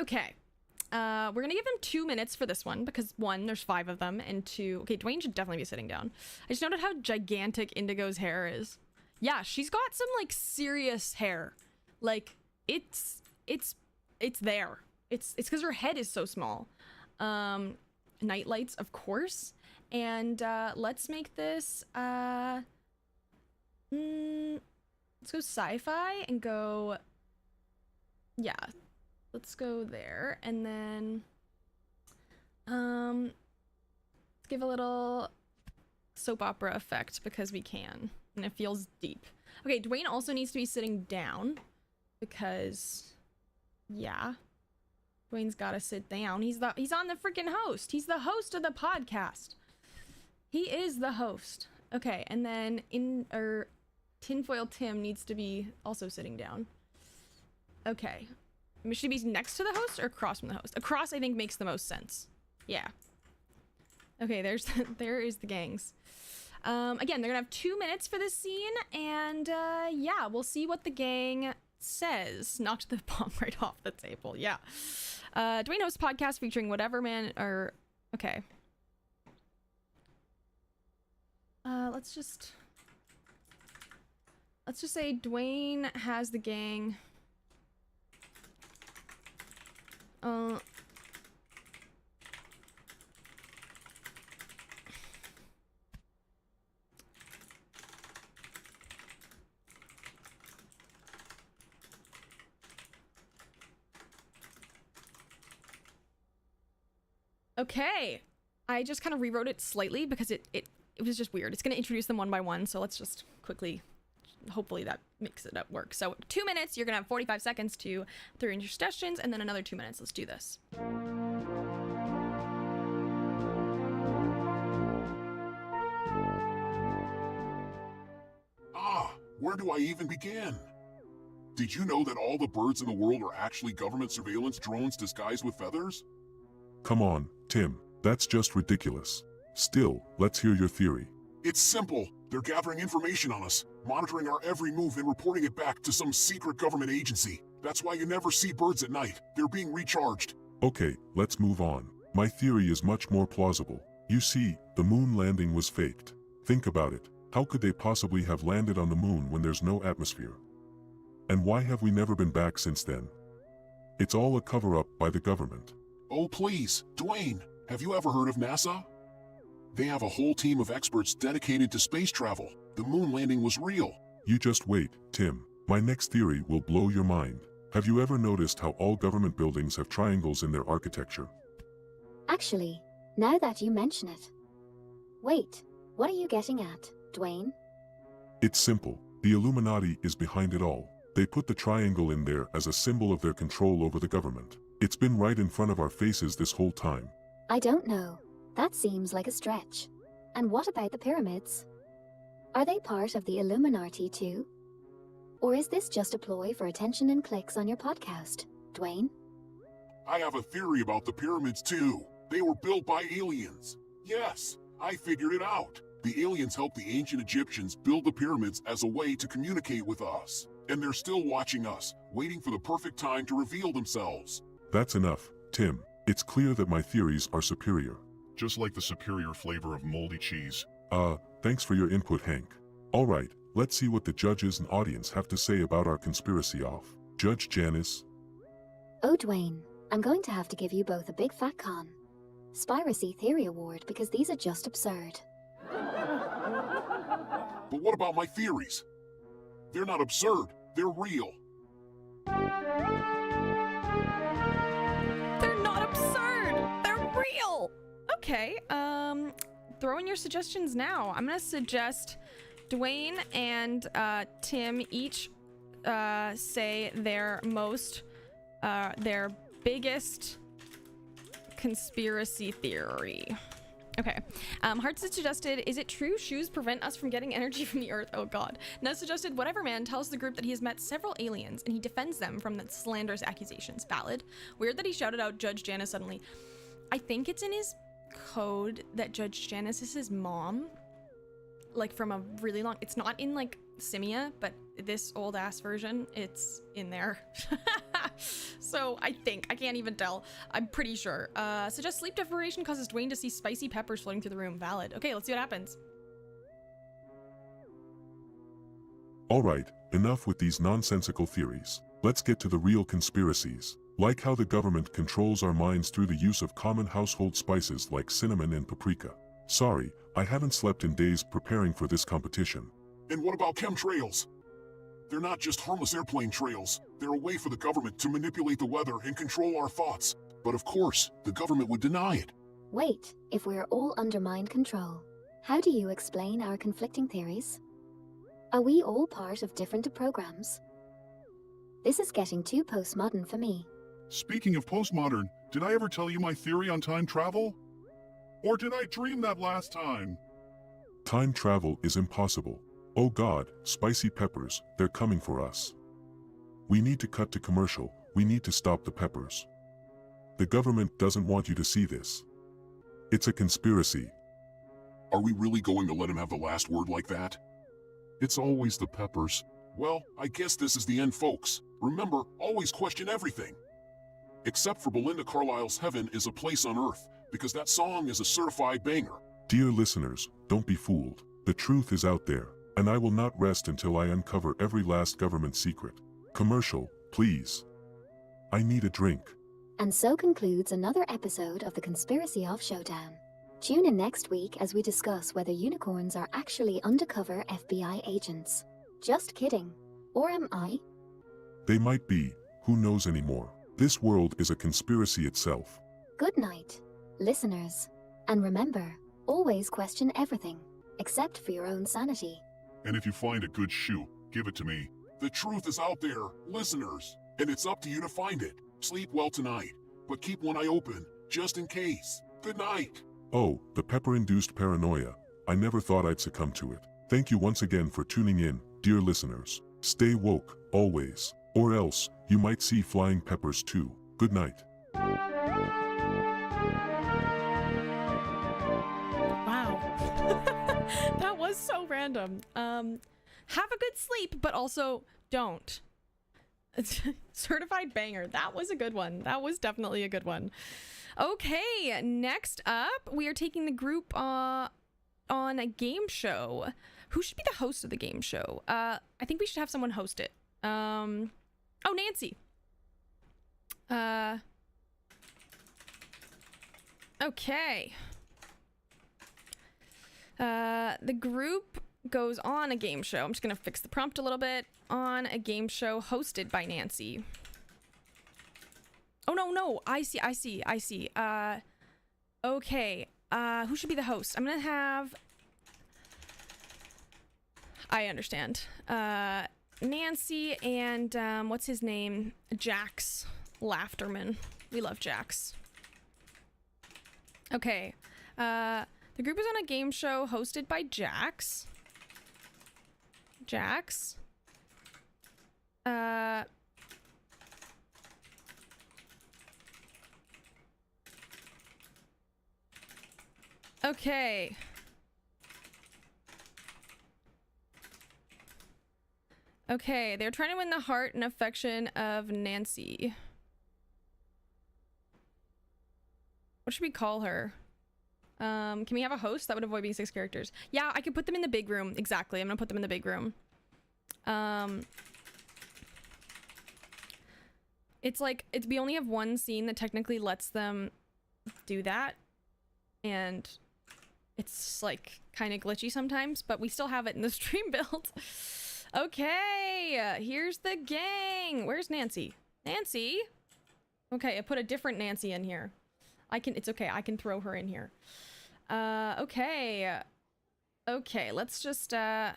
Okay. We're gonna give him 2 minutes for this one because one, there's 5 of them, and 2, okay, Dwayne should definitely be sitting down. I just noted how gigantic Indigo's hair is. Yeah, she's got some like serious hair. Like it's there. It's because her head is so small. Night lights, of course. And let's make this let's go sci-fi and go, yeah, let's go there. And then let's give a little soap opera effect because we can, and it feels deep. Okay, Dwayne also needs to be sitting down because, yeah, Dwayne's gotta sit down. He's on the freaking host. He's the host of the podcast. He is the host. Okay, and then Tinfoil Tim needs to be also sitting down. Okay. Should he be next to the host or across from the host? Across, I think, makes the most sense. Yeah. Okay, there is the gangs. Again, they're gonna have 2 minutes for this scene, and yeah, we'll see what the gang says. Knocked the bomb right off the table. Yeah. Dwayne hosts a podcast featuring whatever man or okay. Let's just say Dwayne has the gang. Okay, I just kind of rewrote it slightly because it was just weird. It's going to introduce them one by one, so let's just quickly, hopefully that makes it work. So 2 minutes, you're going to have 45 seconds to through your suggestions, and then another 2 minutes. Let's do this. Where do I even begin? Did you know that all the birds in the world are actually government surveillance drones disguised with feathers? Come on, Tim, that's just ridiculous. Still, let's hear your theory. It's simple. They're gathering information on us, monitoring our every move and reporting it back to some secret government agency. That's why you never see birds at night. They're being recharged. Okay, let's move on. My theory is much more plausible. You see, the moon landing was faked. Think about it. How could they possibly have landed on the moon when there's no atmosphere? And why have we never been back since then? It's all a cover-up by the government. Oh please, Dwayne, have you ever heard of NASA? They have a whole team of experts dedicated to space travel. The moon landing was real. You just wait, Tim. My next theory will blow your mind. Have you ever noticed how all government buildings have triangles in their architecture? Actually, now that you mention it. Wait, what are you getting at, Dwayne? It's simple. The Illuminati is behind it all. They put the triangle in there as a symbol of their control over the government. It's been right in front of our faces this whole time. I don't know. That seems like a stretch. And what about the pyramids? Are they part of the Illuminati too? Or is this just a ploy for attention and clicks on your podcast, Dwayne? I have a theory about the pyramids too. They were built by aliens. Yes, I figured it out. The aliens helped the ancient Egyptians build the pyramids as a way to communicate with us. And they're still watching us, waiting for the perfect time to reveal themselves. That's enough, Tim. It's clear that my theories are superior. Just like the superior flavor of moldy cheese. Thanks for your input, Hank. Alright, let's see what the judges and audience have to say about our conspiracy off. Judge Janice? Oh, Dwayne, I'm going to have to give you both a big fat con. Spiracy Theory Award because these are just absurd. But what about my theories? They're not absurd, they're real. They're not absurd. They're real. Okay, throw in your suggestions now. I'm gonna suggest Dwayne and Tim each say their biggest conspiracy theory. Okay. Hearts has suggested, is it true shoes prevent us from getting energy from the earth? Oh god. Nez suggested, whatever man tells the group that he has met several aliens and he defends them from the slanderous accusations. Valid. Weird that he shouted out Judge Janice suddenly. I think it's in his code that Judge Janice is his mom. Like from a really long, it's not in like Simia, but this old ass version, it's in there. So I think, I can't even tell. I'm pretty sure. Suggest sleep deprivation causes Dwayne to see spicy peppers floating through the room. Valid. Okay, let's see what happens. Alright, enough with these nonsensical theories. Let's get to the real conspiracies. Like how the government controls our minds through the use of common household spices like cinnamon and paprika. Sorry, I haven't slept in days preparing for this competition. And what about chemtrails? They're not just harmless airplane trails. They're a way for the government to manipulate the weather and control our thoughts. But of course, the government would deny it. Wait, if we're all under mind control, how do you explain our conflicting theories? Are we all part of different programs? This is getting too postmodern for me. Speaking of postmodern, did I ever tell you my theory on time travel? Or did I dream that last time? Time travel is impossible. Oh god, spicy peppers, they're coming for us. We need to cut to commercial, we need to stop the peppers. The government doesn't want you to see this. It's a conspiracy. Are we really going to let him have the last word like that? It's always the peppers. Well, I guess this is the end, folks. Remember, always question everything. Except for Belinda Carlisle's Heaven is a Place on Earth, because that song is a certified banger. Dear listeners, don't be fooled. The truth is out there, and I will not rest until I uncover every last government secret. Commercial, please. I need a drink. And so concludes another episode of the Conspiracy of Showdown. Tune in next week as we discuss whether unicorns are actually undercover FBI agents. Just kidding. Or am I? They might be, who knows anymore. This world is a conspiracy itself. Good night, listeners. And remember, always question everything, except for your own sanity. And if you find a good shoe, give it to me. The truth is out there, listeners, and it's up to you to find it. Sleep well tonight, but keep one eye open, just in case. Good night. Oh, the pepper-induced paranoia. I never thought I'd succumb to it. Thank you once again for tuning in, dear listeners. Stay woke, always. Or else, you might see flying peppers too. Good night. Wow. That was so random. Have a good sleep, but also don't. Certified banger. That was a good one. That was definitely a good one. Okay, next up, we are taking the group on a game show. Who should be the host of the game show? I think we should have someone host it. Oh, Nancy. Okay. The group goes on a game show. I'm just gonna fix the prompt a little bit. On a game show hosted by Nancy. no. I see. Okay. Who should be the host? I'm gonna have... I understand. Nancy and, what's his name? Jax Laughterman. We love Jax. Okay. The group is on a game show hosted by Jax. Jax. Okay. Okay, they're trying to win the heart and affection of Nancy. What should we call her? Can we have a host? That would avoid being 6 characters. Yeah, I could put them in the big room. Exactly, I'm gonna put them in the big room. It's like, we only have one scene that technically lets them do that. And it's like kind of glitchy sometimes, but we still have it in the stream build. Okay, here's the gang. Where's Nancy? Nancy? Okay, I put a different Nancy in here. It's okay, I can throw her in here. Okay. Okay, let's just, okay.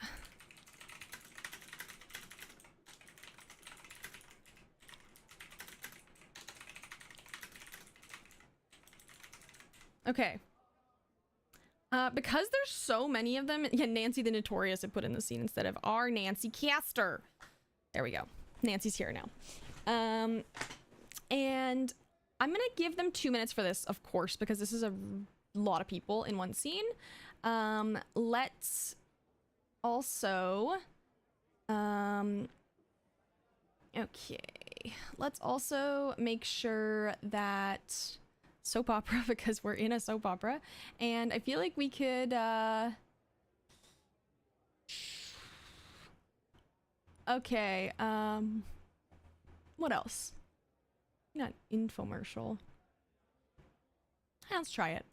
Because there's so many of them, yeah, Nancy the Notorious I put in the scene instead of our Nancy Caster. There we go. Nancy's here now. And I'm gonna give them 2 minutes for this, of course, because this is a lot of people in one scene. Let's also, okay. Let's also make sure that soap opera, because we're in a soap opera, and I feel like we could okay, what else? Not infomercial. Let's try it.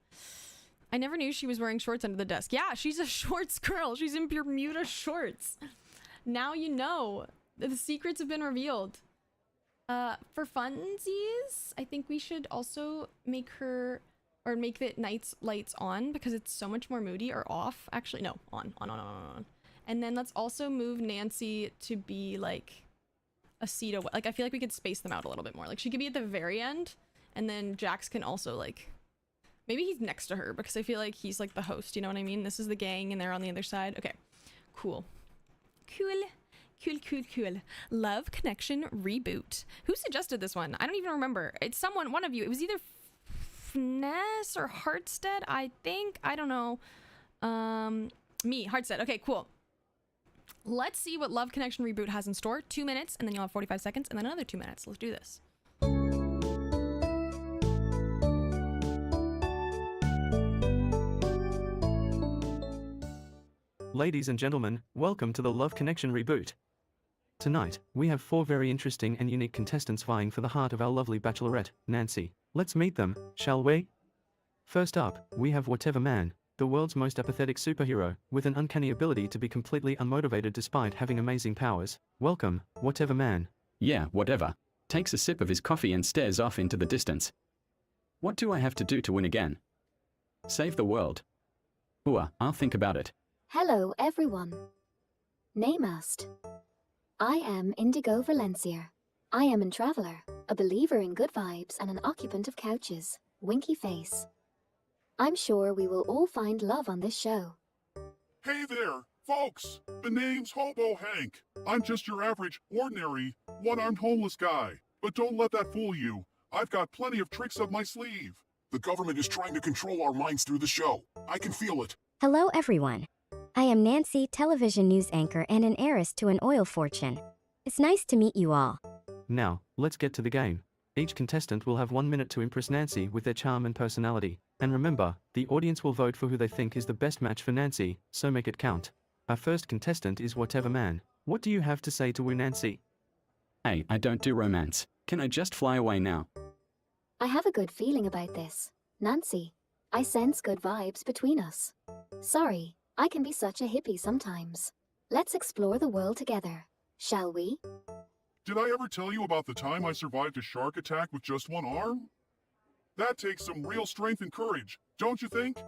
I never knew she was wearing shorts under the desk. Yeah, she's a shorts girl. She's in Bermuda shorts. Now you know. The secrets have been revealed. For funsies, I think we should also make her, or make the night's lights on, because it's so much more moody, or off. Actually, no, on. And then let's also move Nancy to be like a seat away. Like, I feel like we could space them out a little bit more. Like, she could be at the very end, and then Jax can also like, maybe he's next to her, because I feel like he's like the host, you know what I mean? This is the gang and they're on the other side. Okay, cool. Cool. Love Connection reboot. Who suggested this one? I don't even remember. It's someone, one of you. It was either Finesse or Hartstead, I think. I don't know. Me, Hartstead. Okay, cool. Let's see what Love Connection reboot has in store. 2 minutes, and then you'll have 45 seconds, and then another 2 minutes. Let's do this. Ladies and gentlemen, welcome to the Love Connection reboot. Tonight, we have 4 very interesting and unique contestants vying for the heart of our lovely bachelorette, Nancy. Let's meet them, shall we? First up, we have Whatever Man, the world's most apathetic superhero, with an uncanny ability to be completely unmotivated despite having amazing powers. Welcome, Whatever Man. Yeah, whatever. Takes a sip of his coffee and stares off into the distance. What do I have to do to win again? Save the world. Ooh, I'll think about it. Hello, everyone. Name asked. I am Indigo Valencia. I am a traveler, a believer in good vibes, and an occupant of couches. Winky face. I'm sure we will all find love on this show. Hey there, folks. The name's Hobo Hank. I'm just your average, ordinary, one-armed homeless guy. But don't let that fool you. I've got plenty of tricks up my sleeve. The government is trying to control our minds through the show. I can feel it. Hello everyone. I am Nancy, television news anchor and an heiress to an oil fortune. It's nice to meet you all. Now, let's get to the game. Each contestant will have 1 minute to impress Nancy with their charm and personality. And remember, the audience will vote for who they think is the best match for Nancy, so make it count. Our first contestant is Whatever Man. What do you have to say to woo Nancy? Hey, I don't do romance. Can I just fly away now? I have a good feeling about this. Nancy, I sense good vibes between us. Sorry, I can be such a hippie sometimes. Let's explore the world together, shall we? Did I ever tell you about the time I survived a shark attack with just one arm? That takes some real strength and courage, don't you think?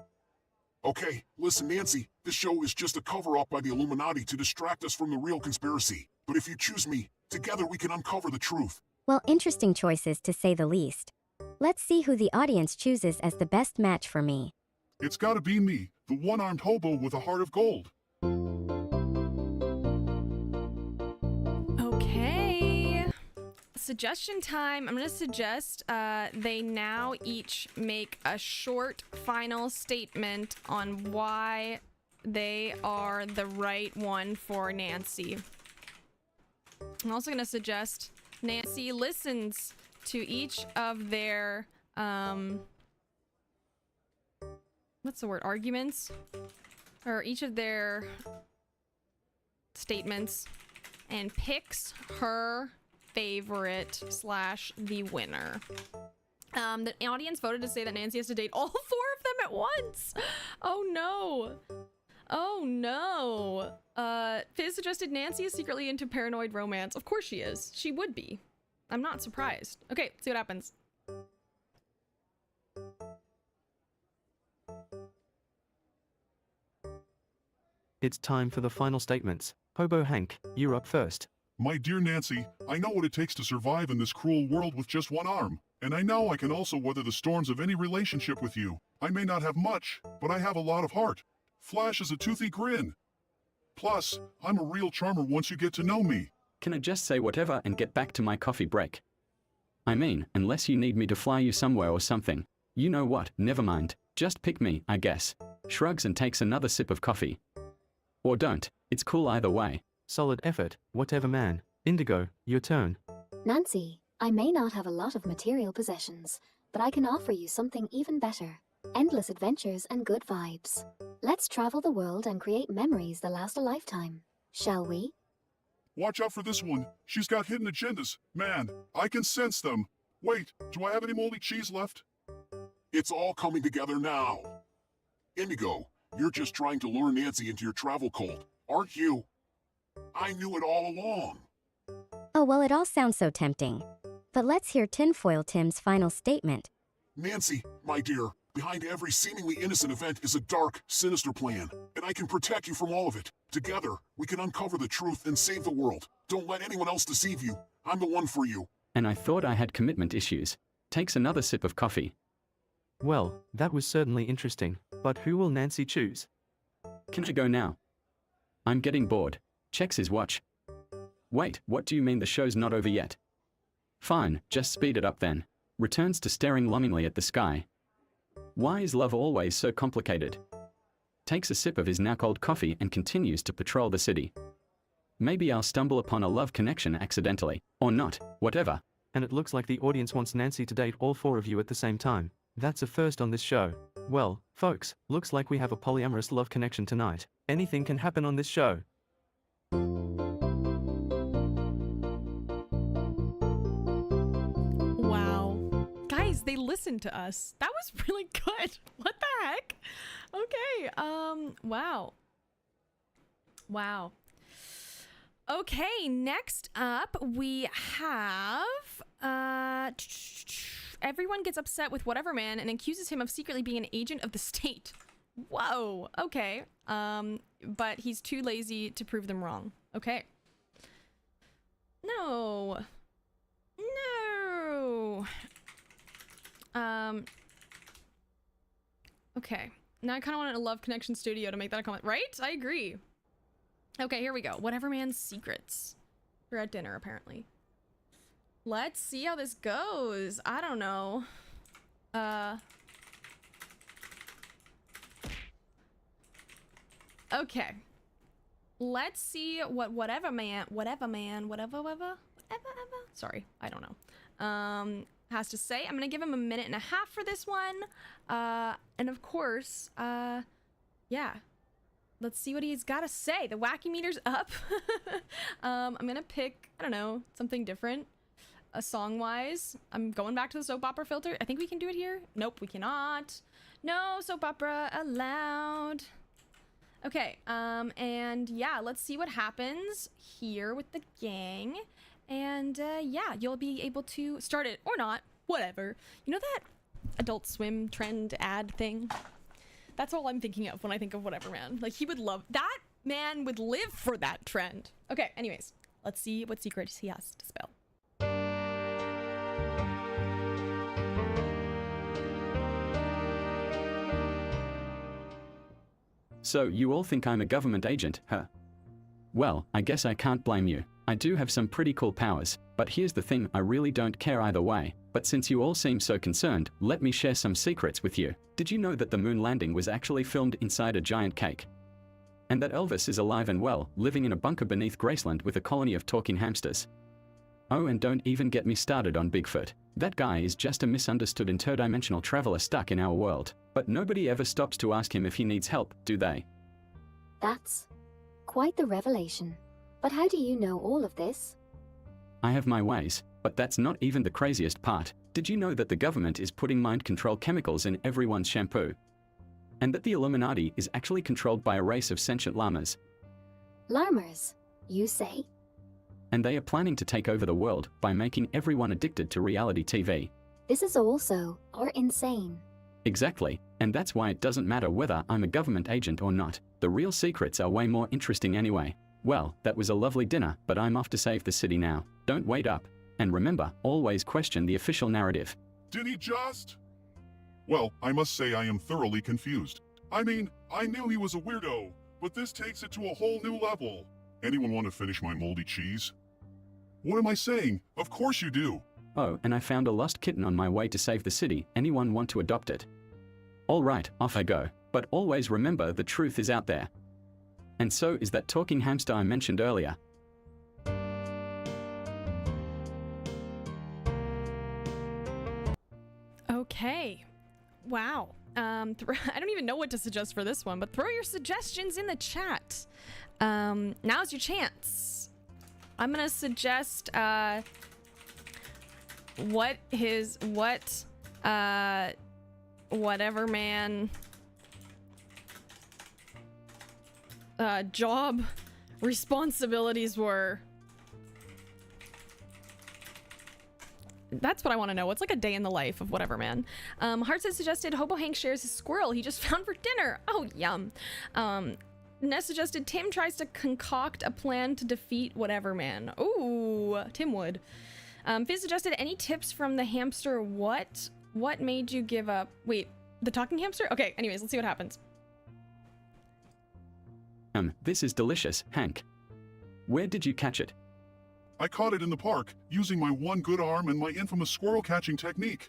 Okay, listen, Nancy, this show is just a cover-up by the Illuminati to distract us from the real conspiracy. But if you choose me, together we can uncover the truth. Well, interesting choices to say the least. Let's see who the audience chooses as the best match for me. It's gotta be me, the one-armed hobo with a heart of gold. Okay. Suggestion time. I'm going to suggest they now each make a short final statement on why they are the right one for Nancy. I'm also going to suggest Nancy listens to each of their, what's the word? Arguments? Or each of their statements and picks her favorite / the winner. The audience voted to say that Nancy has to date all 4 of them at once. Oh no. Oh no. Fizz suggested Nancy is secretly into paranoid romance. Of course she is. She would be. I'm not surprised. Okay, see what happens. It's time for the final statements. Hobo Hank, you're up first. My dear Nancy, I know what it takes to survive in this cruel world with just one arm. And I know I can also weather the storms of any relationship with you. I may not have much, but I have a lot of heart. Flash is a toothy grin. Plus, I'm a real charmer once you get to know me. Can I just say whatever and get back to my coffee break? I mean, unless you need me to fly you somewhere or something. You know what, never mind. Just pick me, I guess. Shrugs and takes another sip of coffee. Or don't, it's cool either way. Solid effort, whatever man. Indigo, your turn. Nancy, I may not have a lot of material possessions, but I can offer you something even better. Endless adventures and good vibes. Let's travel the world and create memories that last a lifetime. Shall we? Watch out for this one. She's got hidden agendas. Man, I can sense them. Wait, do I have any moldy cheese left? It's all coming together now. Indigo, you're just trying to lure Nancy into your travel cult, aren't you? I knew it all along. Oh, well, it all sounds so tempting. But let's hear Tinfoil Tim's final statement. Nancy, my dear, behind every seemingly innocent event is a dark, sinister plan, and I can protect you from all of it. Together, we can uncover the truth and save the world. Don't let anyone else deceive you. I'm the one for you. And I thought I had commitment issues. Takes another sip of coffee. Well, that was certainly interesting, but who will Nancy choose? Can I go now? I'm getting bored. Checks his watch. Wait, what do you mean the show's not over yet? Fine, just speed it up then. Returns to staring longingly at the sky. Why is love always so complicated? Takes a sip of his now cold coffee and continues to patrol the city. Maybe I'll stumble upon a love connection accidentally. Or not, whatever. And it looks like the audience wants Nancy to date all 4 of you at the same time. That's a first on this show. Well, folks, looks like we have a polyamorous love connection tonight. Anything can happen on this show. Wow. Guys, they listened to us. That was really good. What the heck? Okay. Wow. Wow. Okay, next up we have everyone gets upset with whatever man and accuses him of secretly being an agent of the state. Whoa. Okay. But he's too lazy to prove them wrong. Okay. No. No. Okay. Now I kind of want a Love Connection studio to make that a comment. Right? I agree. Okay, here we go. Whatever man's secrets. We're at dinner, apparently. Let's see how this goes. I don't know. Okay. Let's see what whatever man, sorry, I don't know. Has to say. I'm gonna give him a minute and a half for this one. And of course, yeah. Let's see what he's got to say. The wacky meter's up. I'm gonna pick, I don't know, something different. Song-wise. I'm going back to the soap opera filter. I think we can do it here. Nope, we cannot. No soap opera allowed. Okay, and yeah, let's see what happens here with the gang. And yeah, you'll be able to start it or not, whatever. You know that Adult Swim trend ad thing? That's all I'm thinking of when I think of Whatever Man. Like, he would love that. Man would live for that trend. Okay, anyways, let's see what secrets he has to spill. So you all think I'm a government agent, huh? Well, I guess I can't blame you. I do have some pretty cool powers, but here's the thing, I really don't care either way. But since you all seem so concerned, let me share some secrets with you. Did you know that the moon landing was actually filmed inside a giant cake? And that Elvis is alive and well, living in a bunker beneath Graceland with a colony of talking hamsters? Oh, and don't even get me started on Bigfoot. That guy is just a misunderstood interdimensional traveler stuck in our world. But nobody ever stops to ask him if he needs help, do they? That's quite the revelation. But how do you know all of this? I have my ways, but that's not even the craziest part. Did you know that the government is putting mind control chemicals in everyone's shampoo? And that the Illuminati is actually controlled by a race of sentient llamas? Llamas, you say? And they are planning to take over the world by making everyone addicted to reality TV. This is also insane. Exactly, and that's why it doesn't matter whether I'm a government agent or not. The real secrets are way more interesting anyway. Well, that was a lovely dinner, but I'm off to save the city now. Don't wait up. And remember, always question the official narrative. Did he just? Well, I must say I am thoroughly confused. I mean, I knew he was a weirdo, but this takes it to a whole new level. Anyone want to finish my moldy cheese? What am I saying? Of course you do. Oh, and I found a lost kitten on my way to save the city. Anyone want to adopt it? All right, off I go. But always remember, the truth is out there. And so is that talking hamster I mentioned earlier. Okay. Wow. I don't even know what to suggest for this one, but throw your suggestions in the chat. Now's your chance. I'm gonna suggest Whatever Man job responsibilities were. That's what I want to know. What's like a day in the life of Whatever Man? Hearts has suggested Hobo Hank shares his squirrel he just found for dinner. Oh, yum. Ness suggested Tim tries to concoct a plan to defeat Whatever Man. Ooh, Tim would. Fizz suggested any tips from the hamster. What made you give up? Wait, the talking hamster? Okay, anyways, let's see what happens. This is delicious, Hank. Where did you catch it? I caught it in the park, using my one good arm and my infamous squirrel catching technique.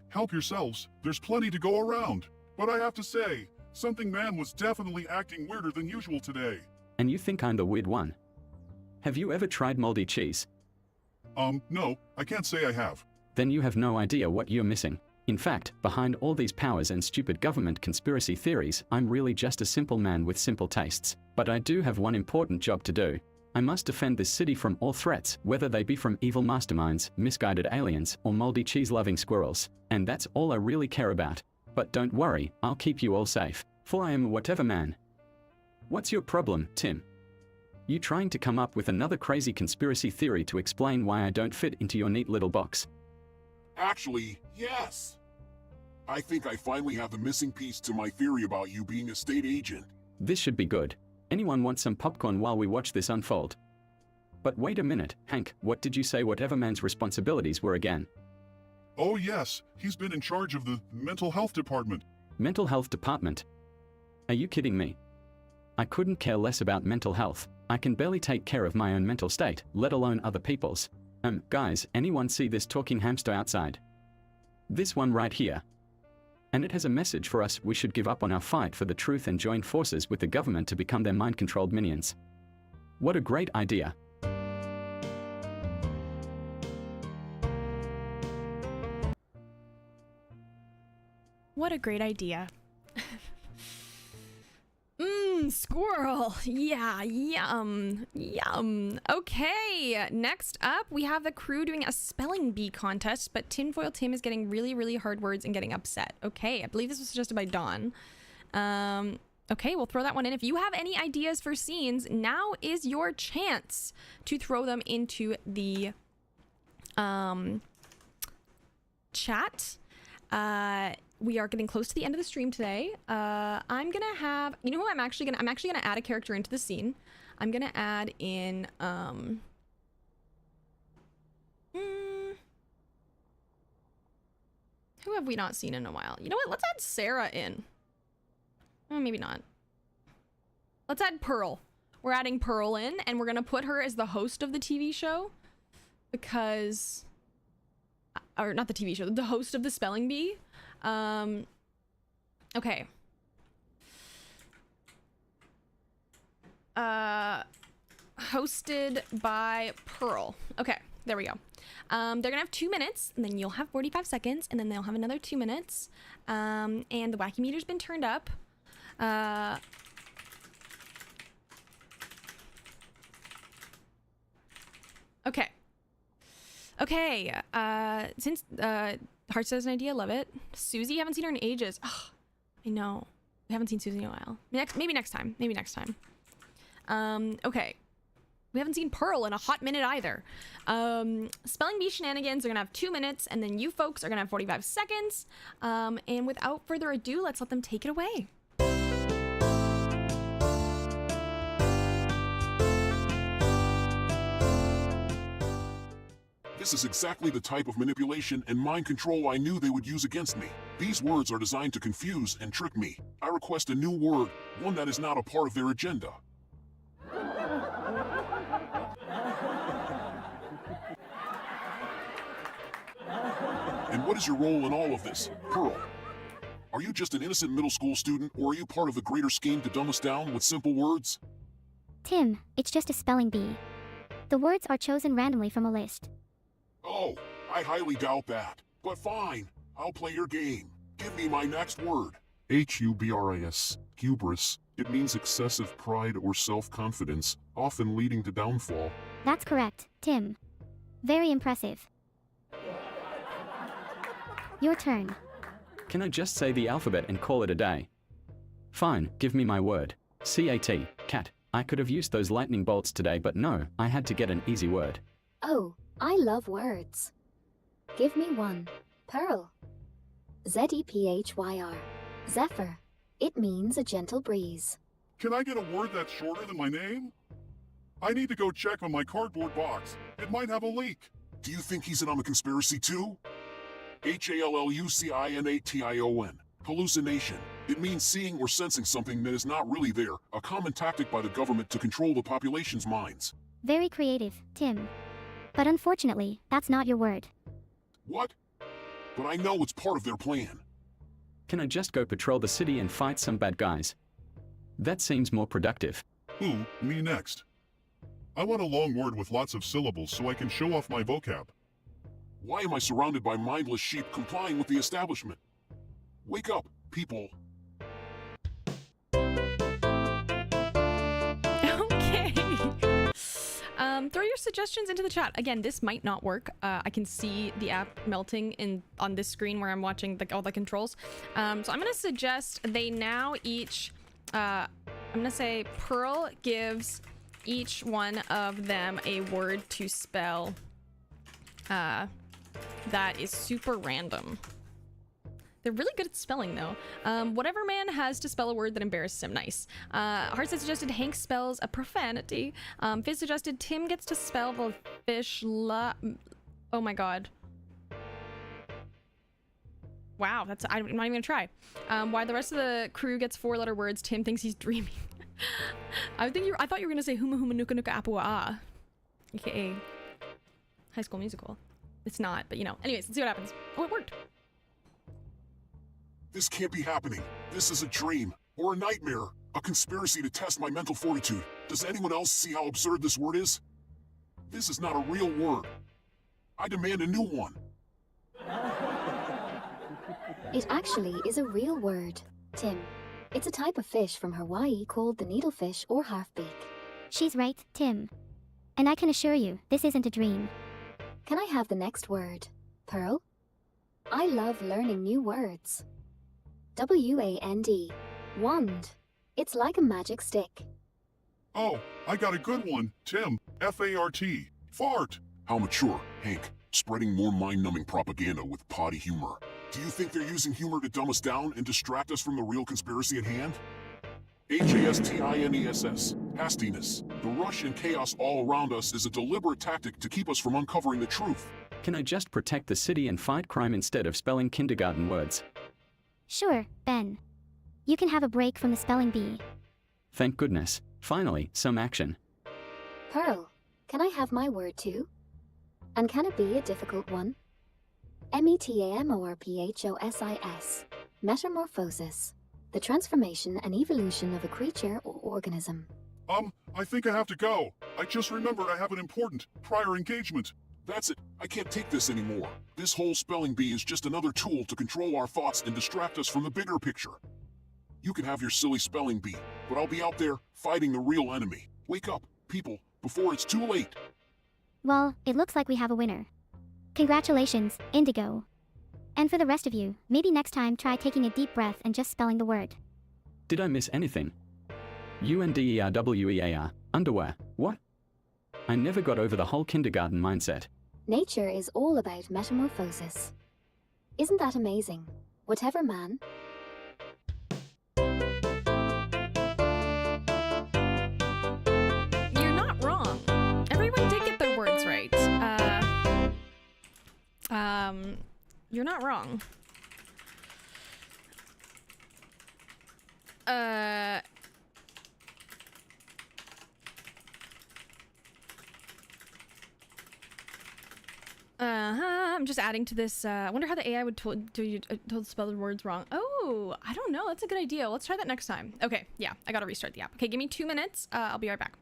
Help yourselves, there's plenty to go around. But I have to say, something man was definitely acting weirder than usual today. And you think I'm the weird one? Have you ever tried moldy cheese? No, I can't say I have. Then you have no idea what you're missing. In fact, behind all these powers and stupid government conspiracy theories, I'm really just a simple man with simple tastes. But I do have one important job to do. I must defend this city from all threats, whether they be from evil masterminds, misguided aliens, or moldy cheese-loving squirrels. And that's all I really care about. But don't worry, I'll keep you all safe, for I am a Whatever Man. What's your problem, Tim? You trying to come up with another crazy conspiracy theory to explain why I don't fit into your neat little box? Actually, yes. I think I finally have the missing piece to my theory about you being a state agent. This should be good. Anyone want some popcorn while we watch this unfold? But wait a minute, Hank, what did you say Whatever Man's responsibilities were again? Oh yes, he's been in charge of the mental health department. Mental health department? Are you kidding me? I couldn't care less about mental health. I can barely take care of my own mental state, let alone other people's. Guys, anyone see this talking hamster outside? This one right here. And it has a message for us: we should give up on our fight for the truth and join forces with the government to become their mind-controlled minions. What a great idea. What a great idea. Squirrel. Yeah, yum. Yum. Okay, next up, we have the crew doing a spelling bee contest, but Tinfoil Tim is getting really, really hard words and getting upset. Okay, I believe this was suggested by Dawn. Okay, we'll throw that one in. If you have any ideas for scenes, now is your chance to throw them into the chat. We are getting close to the end of the stream today. I'm gonna have, you know who I'm actually gonna add a character into the scene. I'm gonna add in who have we not seen in a while? You know what? Let's add Sarah in. Oh, maybe not. Let's add Pearl. We're adding Pearl in, and we're gonna put her as the host of the TV show because, or not the TV show, the host of the spelling bee. Okay. Hosted by Pearl. Okay, there we go. They're gonna have 2 minutes, and then you'll have 45 seconds, and then they'll have another 2 minutes. And the wacky meter's been turned up. Okay. Okay, since Heart says an idea, love it. Susie, haven't seen her in ages. Ugh, I know. We haven't seen Susie in a while. Maybe next time. Maybe next time. Okay. We haven't seen Pearl in a hot minute either. Spelling bee shenanigans are gonna have 2 minutes, and then you folks are gonna have 45 seconds. And without further ado, let's let them take it away. This is exactly the type of manipulation and mind control I knew they would use against me. These words are designed to confuse and trick me. I request a new word, one that is not a part of their agenda. And what is your role in all of this, Pearl? Are you just an innocent middle school student, or are you part of the greater scheme to dumb us down with simple words? Tim, it's just a spelling bee. The words are chosen randomly from a list. Oh, I highly doubt that. But fine, I'll play your game. Give me my next word. Hubris. Hubris. It means excessive pride or self-confidence, often leading to downfall. That's correct, Tim. Very impressive. Your turn. Can I just say the alphabet and call it a day? Fine, give me my word. C-A-T, cat. I could have used those lightning bolts today, but no, I had to get an easy word. Oh, I love words. Give me one. Pearl. Zephyr. Zephyr. It means a gentle breeze. Can I get a word that's shorter than my name? I need to go check on my cardboard box. It might have a leak. Do you think he's in on the conspiracy too? Hallucination. Hallucination. It means seeing or sensing something that is not really there, a common tactic by the government to control the population's minds. Very creative, Tim. But unfortunately, that's not your word. What? But I know it's part of their plan. Can I just go patrol the city and fight some bad guys? That seems more productive. Ooh, me next. I want a long word with lots of syllables so I can show off my vocab. Why am I surrounded by mindless sheep complying with the establishment? Wake up, people. Okay. Throw your suggestions into the chat. Again, this might not work. I can see the app melting on this screen where I'm watching all the controls. So I'm gonna suggest they now each, I'm gonna say Pearl gives each one of them a word to spell that is super random. They're really good at spelling, though. Whatever man has to spell a word that embarrasses him, nice. Heart suggested Hank spells a profanity. Fizz suggested Tim gets to spell the fish oh my god. Wow, I'm not even gonna try. Why the rest of the crew gets 4-letter words, Tim thinks he's dreaming. I thought you were gonna say Huma Huma Nuka Nuka Apua Ah, aka High School Musical. It's not, but you know. Anyways, let's see what happens. Oh, it worked. This can't be happening. This is a dream, or a nightmare, a conspiracy to test my mental fortitude. Does anyone else see how absurd this word is? This is not a real word. I demand a new one. It actually is a real word, Tim. It's a type of fish from Hawaii called the needlefish or halfbeak. She's right, Tim. And I can assure you, this isn't a dream. Can I have the next word? Pearl? I love learning new words. W-A-N-D. Wand. It's like a magic stick. Oh, I got a good one, Tim. F-A-R-T. Fart. How mature, Hank. Spreading more mind-numbing propaganda with potty humor. Do you think they're using humor to dumb us down and distract us from the real conspiracy at hand? H-A-S-T-I-N-E-S-S. Hastiness. The rush and chaos all around us is a deliberate tactic to keep us from uncovering the truth. Can I just protect the city and fight crime instead of spelling kindergarten words? Sure, Ben. You can have a break from the spelling bee. Thank goodness. Finally, some action. Pearl, can I have my word too? And can it be a difficult one? Metamorphosis. Metamorphosis. The transformation and evolution of a creature or organism. I think I have to go. I just remembered I have an important prior engagement. That's it. I can't take this anymore. This whole spelling bee is just another tool to control our thoughts and distract us from the bigger picture. You can have your silly spelling bee, but I'll be out there fighting the real enemy. Wake up, people, before it's too late. Well, it looks like we have a winner. Congratulations, Indigo. And for the rest of you, maybe next time try taking a deep breath and just spelling the word. Did I miss anything? UNDERWEAR. Underwear. What? I never got over the whole kindergarten mindset. Nature is all about metamorphosis. Isn't that amazing? Whatever, man. You're not wrong. Everyone did get their words right. You're not wrong. I'm just adding to this. I wonder how the AI would told to spell the words wrong. Oh, I don't know. That's a good idea. Let's try that next time. Okay, yeah, I gotta restart the app. Okay, give me 2 minutes. I'll be right back.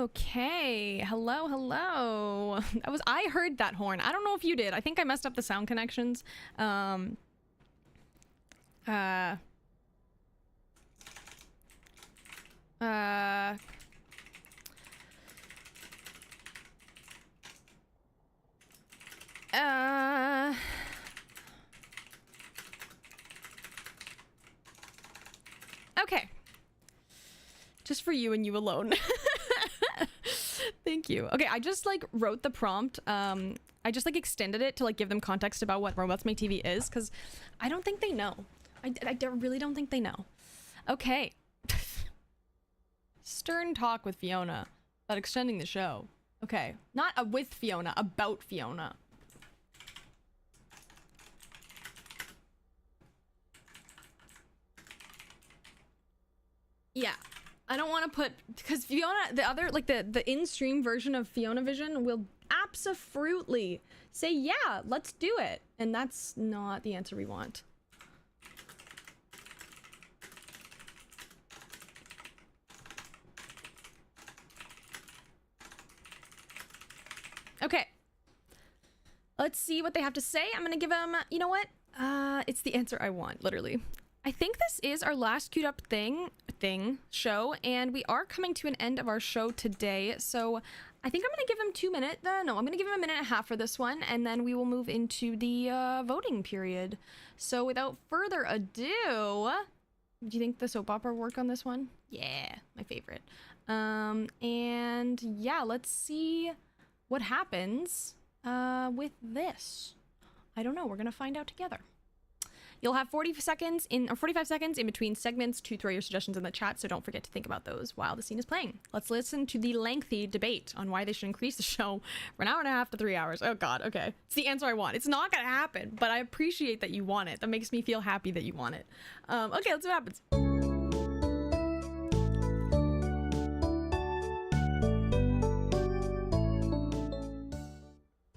Okay, hello. I heard that horn. I don't know if you did. I think I messed up the sound connections. Okay. Just for you and you alone. Thank you. Okay, I just like wrote the prompt. I just like extended it to like give them context about what Robots Make TV is, because I don't think they know. I really don't think they know. Okay. Stern talk with Fiona about extending the show. Okay, not with Fiona, about Fiona. Yeah. I don't want to put, because Fiona, the other, like the in-stream version of Fiona Vision will abso-fruitly say, yeah, let's do it. And that's not the answer we want. Okay. Let's see what they have to say. I'm gonna give them, you know what? It's the answer I want, literally. I think this is our last queued up show, and we are coming to an end of our show today. So I think I'm gonna give him 2 minutes. No, I'm gonna give him 1.5 minutes for this one, and then we will move into the voting period. So without further ado, do you think the soap opera will work on this one? Yeah, my favorite. And yeah, let's see what happens with this. I don't know. We're gonna find out together. You'll have 45 seconds in between segments to throw your suggestions in the chat, so don't forget to think about those while the scene is playing. Let's listen to the lengthy debate on why they should increase the show from an hour and a half to 3 hours. Oh god, okay. It's the answer I want. It's not gonna happen, but I appreciate that you want it. That makes me feel happy that you want it. Okay, let's see what happens.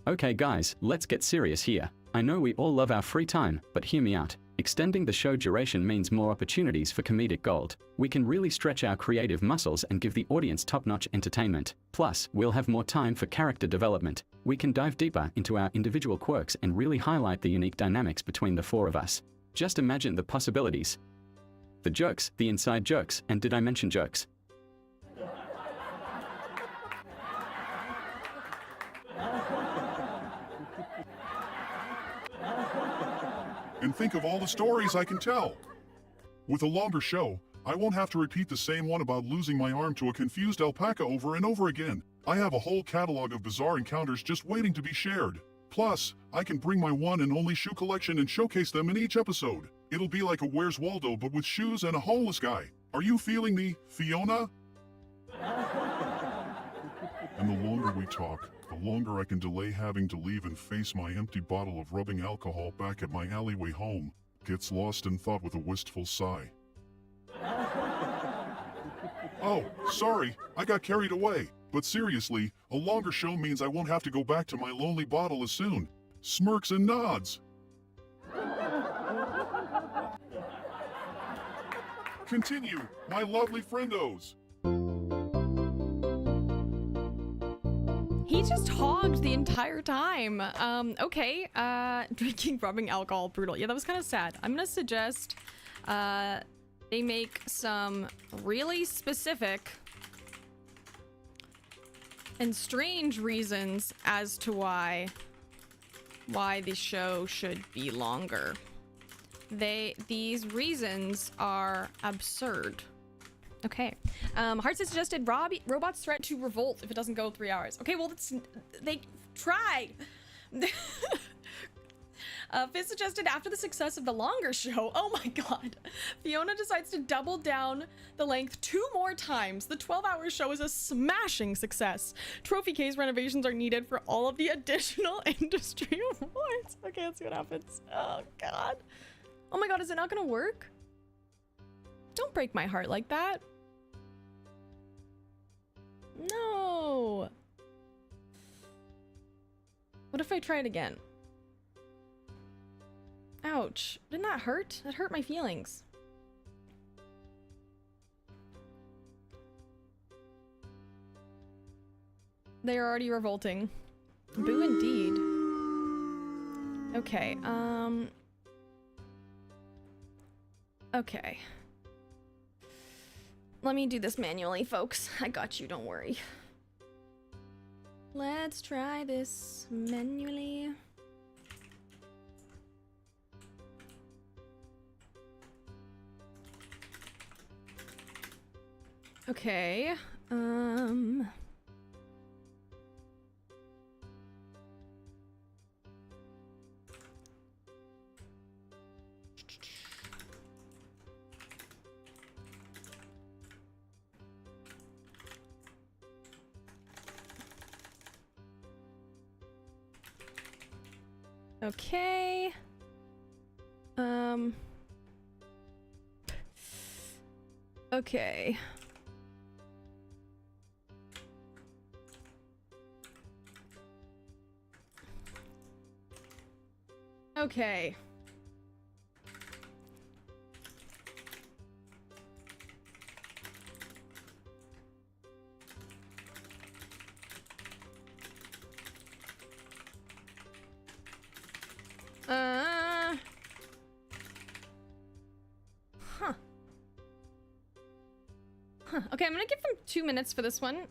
Okay guys, let's get serious here. I know we all love our free time, but hear me out. Extending the show duration means more opportunities for comedic gold. We can really stretch our creative muscles and give the audience top-notch entertainment. Plus, we'll have more time for character development. We can dive deeper into our individual quirks and really highlight the unique dynamics between the four of us. Just imagine the possibilities. The jokes, the inside jokes, and did I mention jokes? And think of all the stories I can tell. With a longer show, I won't have to repeat the same one about losing my arm to a confused alpaca over and over again. I have a whole catalog of bizarre encounters just waiting to be shared. Plus, I can bring my one and only shoe collection and showcase them in each episode. It'll be like a Where's Waldo but with shoes and a homeless guy. Are you feeling me, Fiona? And the longer we talk, the longer I can delay having to leave and face my empty bottle of rubbing alcohol back at my alleyway home. Gets lost in thought with a wistful sigh. Oh, sorry, I got carried away. But seriously, a longer show means I won't have to go back to my lonely bottle as soon. Smirks and nods. Continue, my lovely friendos. He just hogged the entire time. Okay, drinking, rubbing alcohol, brutal. Yeah, that was kind of sad. I'm gonna suggest they make some really specific and strange reasons as to why the show should be longer. These reasons are absurd. Okay. Hearts has suggested robots threat to revolt if it doesn't go 3 hours. Okay, well, they try. Fizz suggested after the success of the longer show, oh my god, Fiona decides to double down the length 2 more times. The 12-hour show is a smashing success. Trophy case renovations are needed for all of the additional industry awards. Okay, let's see what happens. Oh god. Oh my god, is it not gonna work? Don't break my heart like that. No. What if I try it again? Ouch. Didn't that hurt? That hurt my feelings. They are already revolting. Boo indeed. Okay, okay. Let me do this manually, folks. I got you, don't worry. Let's try this manually. Okay, okay. Okay. Okay. Okay, I'm gonna give them 2 minutes for this one.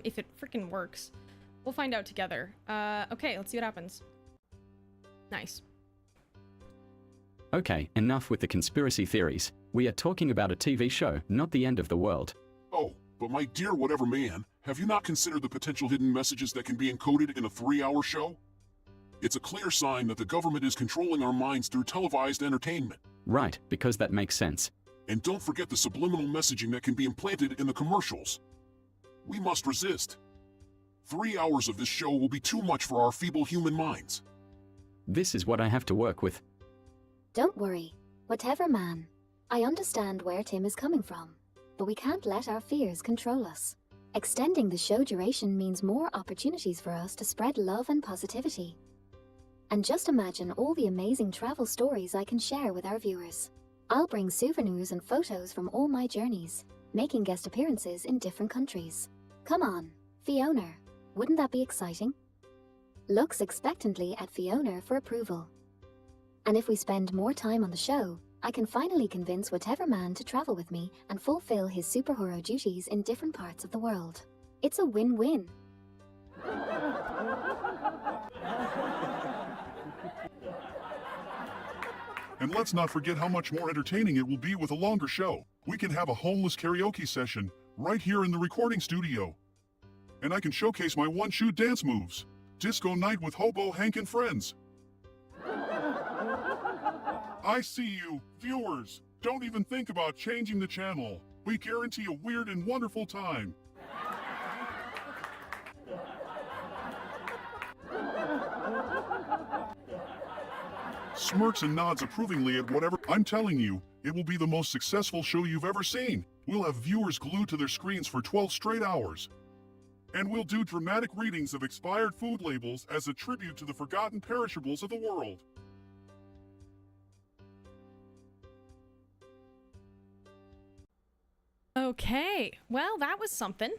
If it freaking works. We'll find out together. Okay, let's see what happens. Nice. Okay, enough with the conspiracy theories. We are talking about a TV show, not the end of the world. Oh, but my dear whatever man, have you not considered the potential hidden messages that can be encoded in a 3-hour show? It's a clear sign that the government is controlling our minds through televised entertainment. Right, because that makes sense. And don't forget the subliminal messaging that can be implanted in the commercials. We must resist. 3 hours of this show will be too much for our feeble human minds. This is what I have to work with. Don't worry, whatever man. I understand where Tim is coming from, but we can't let our fears control us. Extending the show duration means more opportunities for us to spread love and positivity. And just imagine all the amazing travel stories I can share with our viewers. I'll bring souvenirs and photos from all my journeys, making guest appearances in different countries. Come on, Fiona, wouldn't that be exciting? Looks expectantly at Fiona for approval. And if we spend more time on the show, I can finally convince whatever man to travel with me and fulfill his superhero duties in different parts of the world. It's a win-win. And let's not forget how much more entertaining it will be with a longer show. We can have a homeless karaoke session right here in the recording studio. And I can showcase my one-shoe dance moves. Disco night with Hobo Hank and friends. I see you, viewers. Don't even think about changing the channel. We guarantee a weird and wonderful time. Smirks and nods approvingly at whatever. I'm telling you, it will be the most successful show you've ever seen. We'll have viewers glued to their screens for 12 straight hours. And we'll do dramatic readings of expired food labels as a tribute to the forgotten perishables of the world. Okay, well, that was something.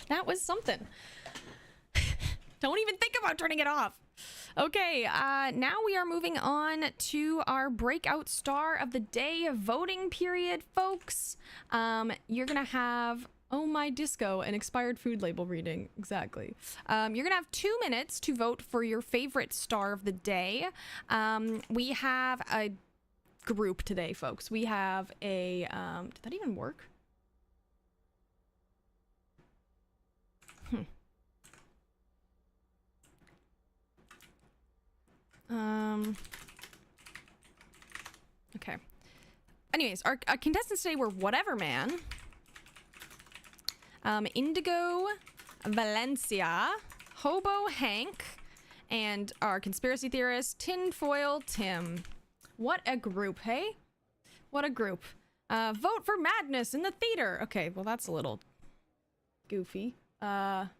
That was something. Don't even think about turning it off. Okay, now we are moving on to our breakout star of the day voting period, folks. You're gonna have, oh my disco, an expired food label reading, exactly. You're gonna have 2 minutes to vote for your favorite star of the day. We have a group today, folks. We have a, did that even work? Okay. Anyways, our contestants today were Whatever Man, Indigo Valencia, Hobo Hank, and our conspiracy theorist, Tinfoil Tim. What a group, hey? What a group. Vote for madness in the theater. Okay, well, that's a little goofy. Vote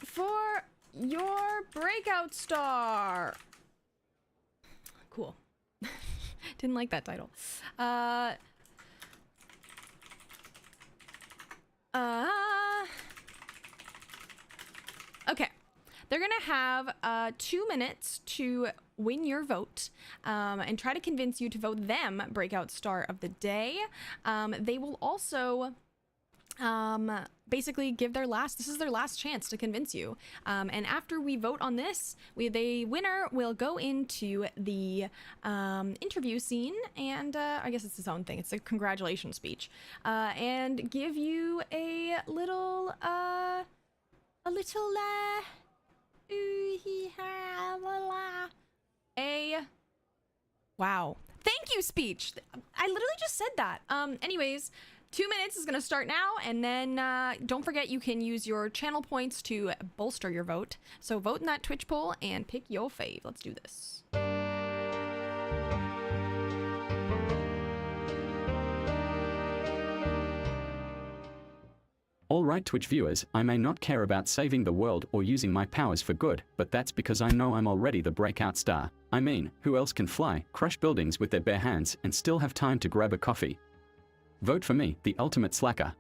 for your breakout star. Cool. Didn't like that title. Okay. They're gonna have 2 minutes to win your vote and try to convince you to vote them breakout star of the day. They will also basically give their last, this is their last chance to convince you. And after we vote on this, the winner will go into the interview scene, and I guess it's its own thing. It's a congratulations speech, and give you a little wow, thank you speech. I literally just said that. Anyways, 2 minutes is gonna start now, and then don't forget you can use your channel points to bolster your vote. So vote in that Twitch poll and pick your fave. Let's do this. Alright Twitch viewers, I may not care about saving the world or using my powers for good, but that's because I know I'm already the breakout star. I mean, who else can fly, crush buildings with their bare hands, and still have time to grab a coffee? Vote for me, the ultimate slacker.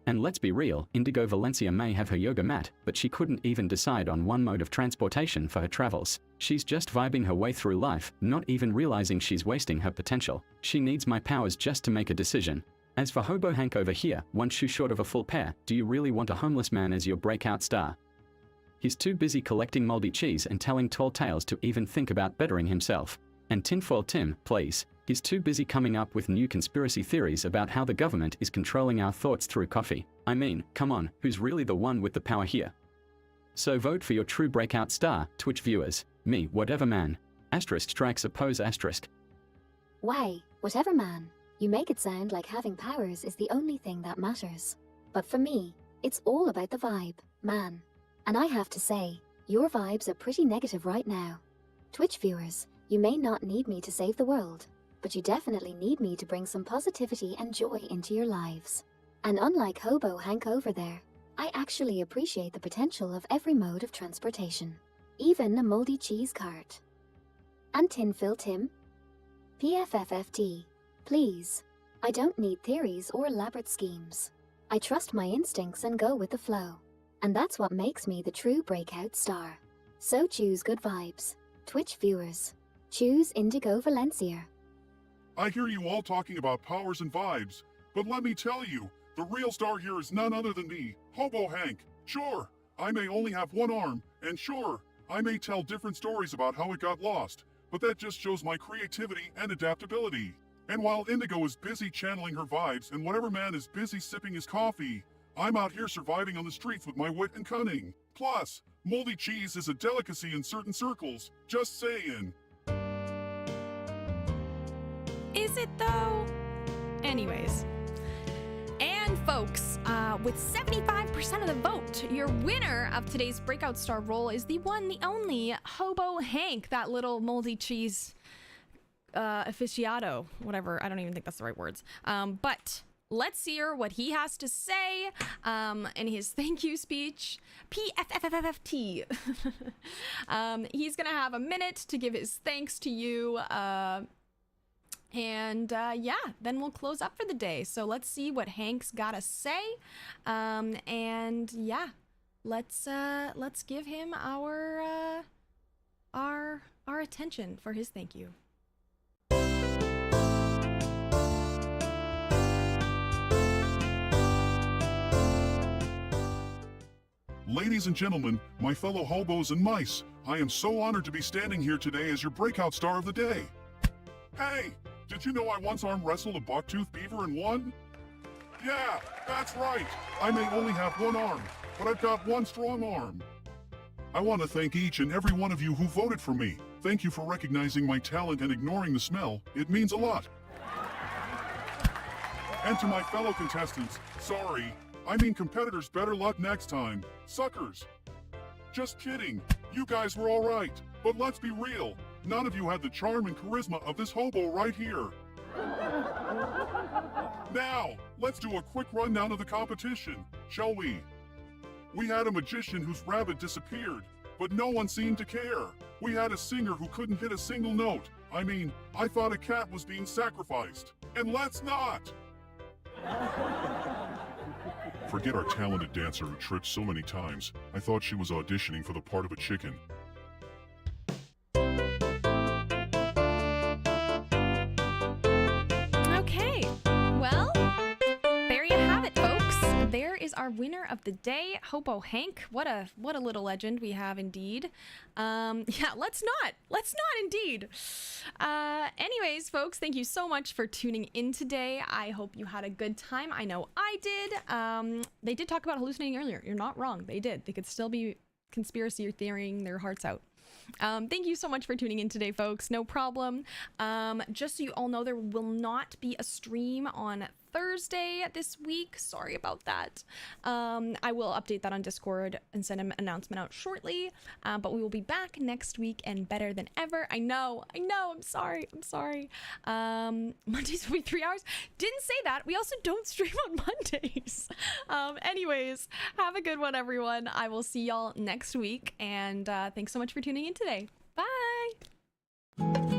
And let's be real, Indigo Valencia may have her yoga mat, but she couldn't even decide on one mode of transportation for her travels. She's just vibing her way through life, not even realizing she's wasting her potential. She needs my powers just to make a decision. As for Hobo Hank over here, one shoe short of a full pair, do you really want a homeless man as your breakout star? He's too busy collecting moldy cheese and telling tall tales to even think about bettering himself. And Tinfoil Tim, please. He's too busy coming up with new conspiracy theories about how the government is controlling our thoughts through coffee. I mean, come on, who's really the one with the power here? So vote for your true breakout star, Twitch viewers. Me, whatever man. Asterisk strikes a pose asterisk. Why, whatever man. You make it sound like having powers is the only thing that matters. But for me, it's all about the vibe, man. And I have to say, your vibes are pretty negative right now. Twitch viewers, you may not need me to save the world, but you definitely need me to bring some positivity and joy into your lives. And unlike Hobo Hank over there, I actually appreciate the potential of every mode of transportation. Even a moldy cheese cart. And Tin Phil Tim? PFFFT. Please. I don't need theories or elaborate schemes. I trust my instincts and go with the flow. And that's what makes me the true breakout star. So choose good vibes. Twitch viewers. Choose Indigo Valencia. I hear you all talking about powers and vibes, but let me tell you, the real star here is none other than me, Hobo Hank. Sure, I may only have one arm, and sure, I may tell different stories about how it got lost, but that just shows my creativity and adaptability. And while Indigo is busy channeling her vibes and whatever man is busy sipping his coffee, I'm out here surviving on the streets with my wit and cunning. Plus, moldy cheese is a delicacy in certain circles, just saying. Is it though? Anyways. And folks, with 75% of the vote, your winner of today's Breakout Star role is the one, the only Hobo Hank, that little moldy cheese aficionado, whatever. I don't even think that's the right words. But let's hear what he has to say in his thank you speech. PFFFFT. He's gonna have a minute to give his thanks to you. And yeah, then we'll close up for the day. So let's see what Hank's gotta say. And yeah, let's give him our attention for his thank you. Ladies and gentlemen, my fellow hobos and mice, I am so honored to be standing here today as your breakout star of the day. Hey, did you know I once arm wrestled a buck-toothed beaver and won? Yeah, that's right. I may only have one arm, but I've got one strong arm. I want to thank each and every one of you who voted for me. Thank you for recognizing my talent and ignoring the smell. It means a lot. And to my fellow contestants, sorry. I mean competitors, better luck next time. Suckers. Just kidding. You guys were all right. But let's be real. None of you had the charm and charisma of this hobo right here. Now, let's do a quick rundown of the competition, shall we? We had a magician whose rabbit disappeared, but no one seemed to care. We had a singer who couldn't hit a single note. I mean, I thought a cat was being sacrificed. And let's not! Forget our talented dancer who tripped so many times. I thought she was auditioning for the part of a chicken. Okay, well, there you have it, folks. There is our winner of the day, Hobo Hank. What a little legend we have indeed. Yeah, let's not indeed. Anyways, folks, thank you so much for tuning in today. I hope you had a good time. I know I did. They did talk about hallucinating earlier. You're not wrong. They did. They could still be conspiracy theorying their hearts out. Thank you so much for tuning in today, folks. No problem. Just so you all know, there will not be a stream on Thursday this week. Sorry about that. I will update that on Discord and send an announcement out shortly. But we will be back next week and better than ever. I know. I'm sorry. Mondays will be 3 hours. Didn't say that. We also don't stream on Mondays. Anyways, have a good one, everyone. I will see y'all next week. And thanks so much for tuning in today. Bye.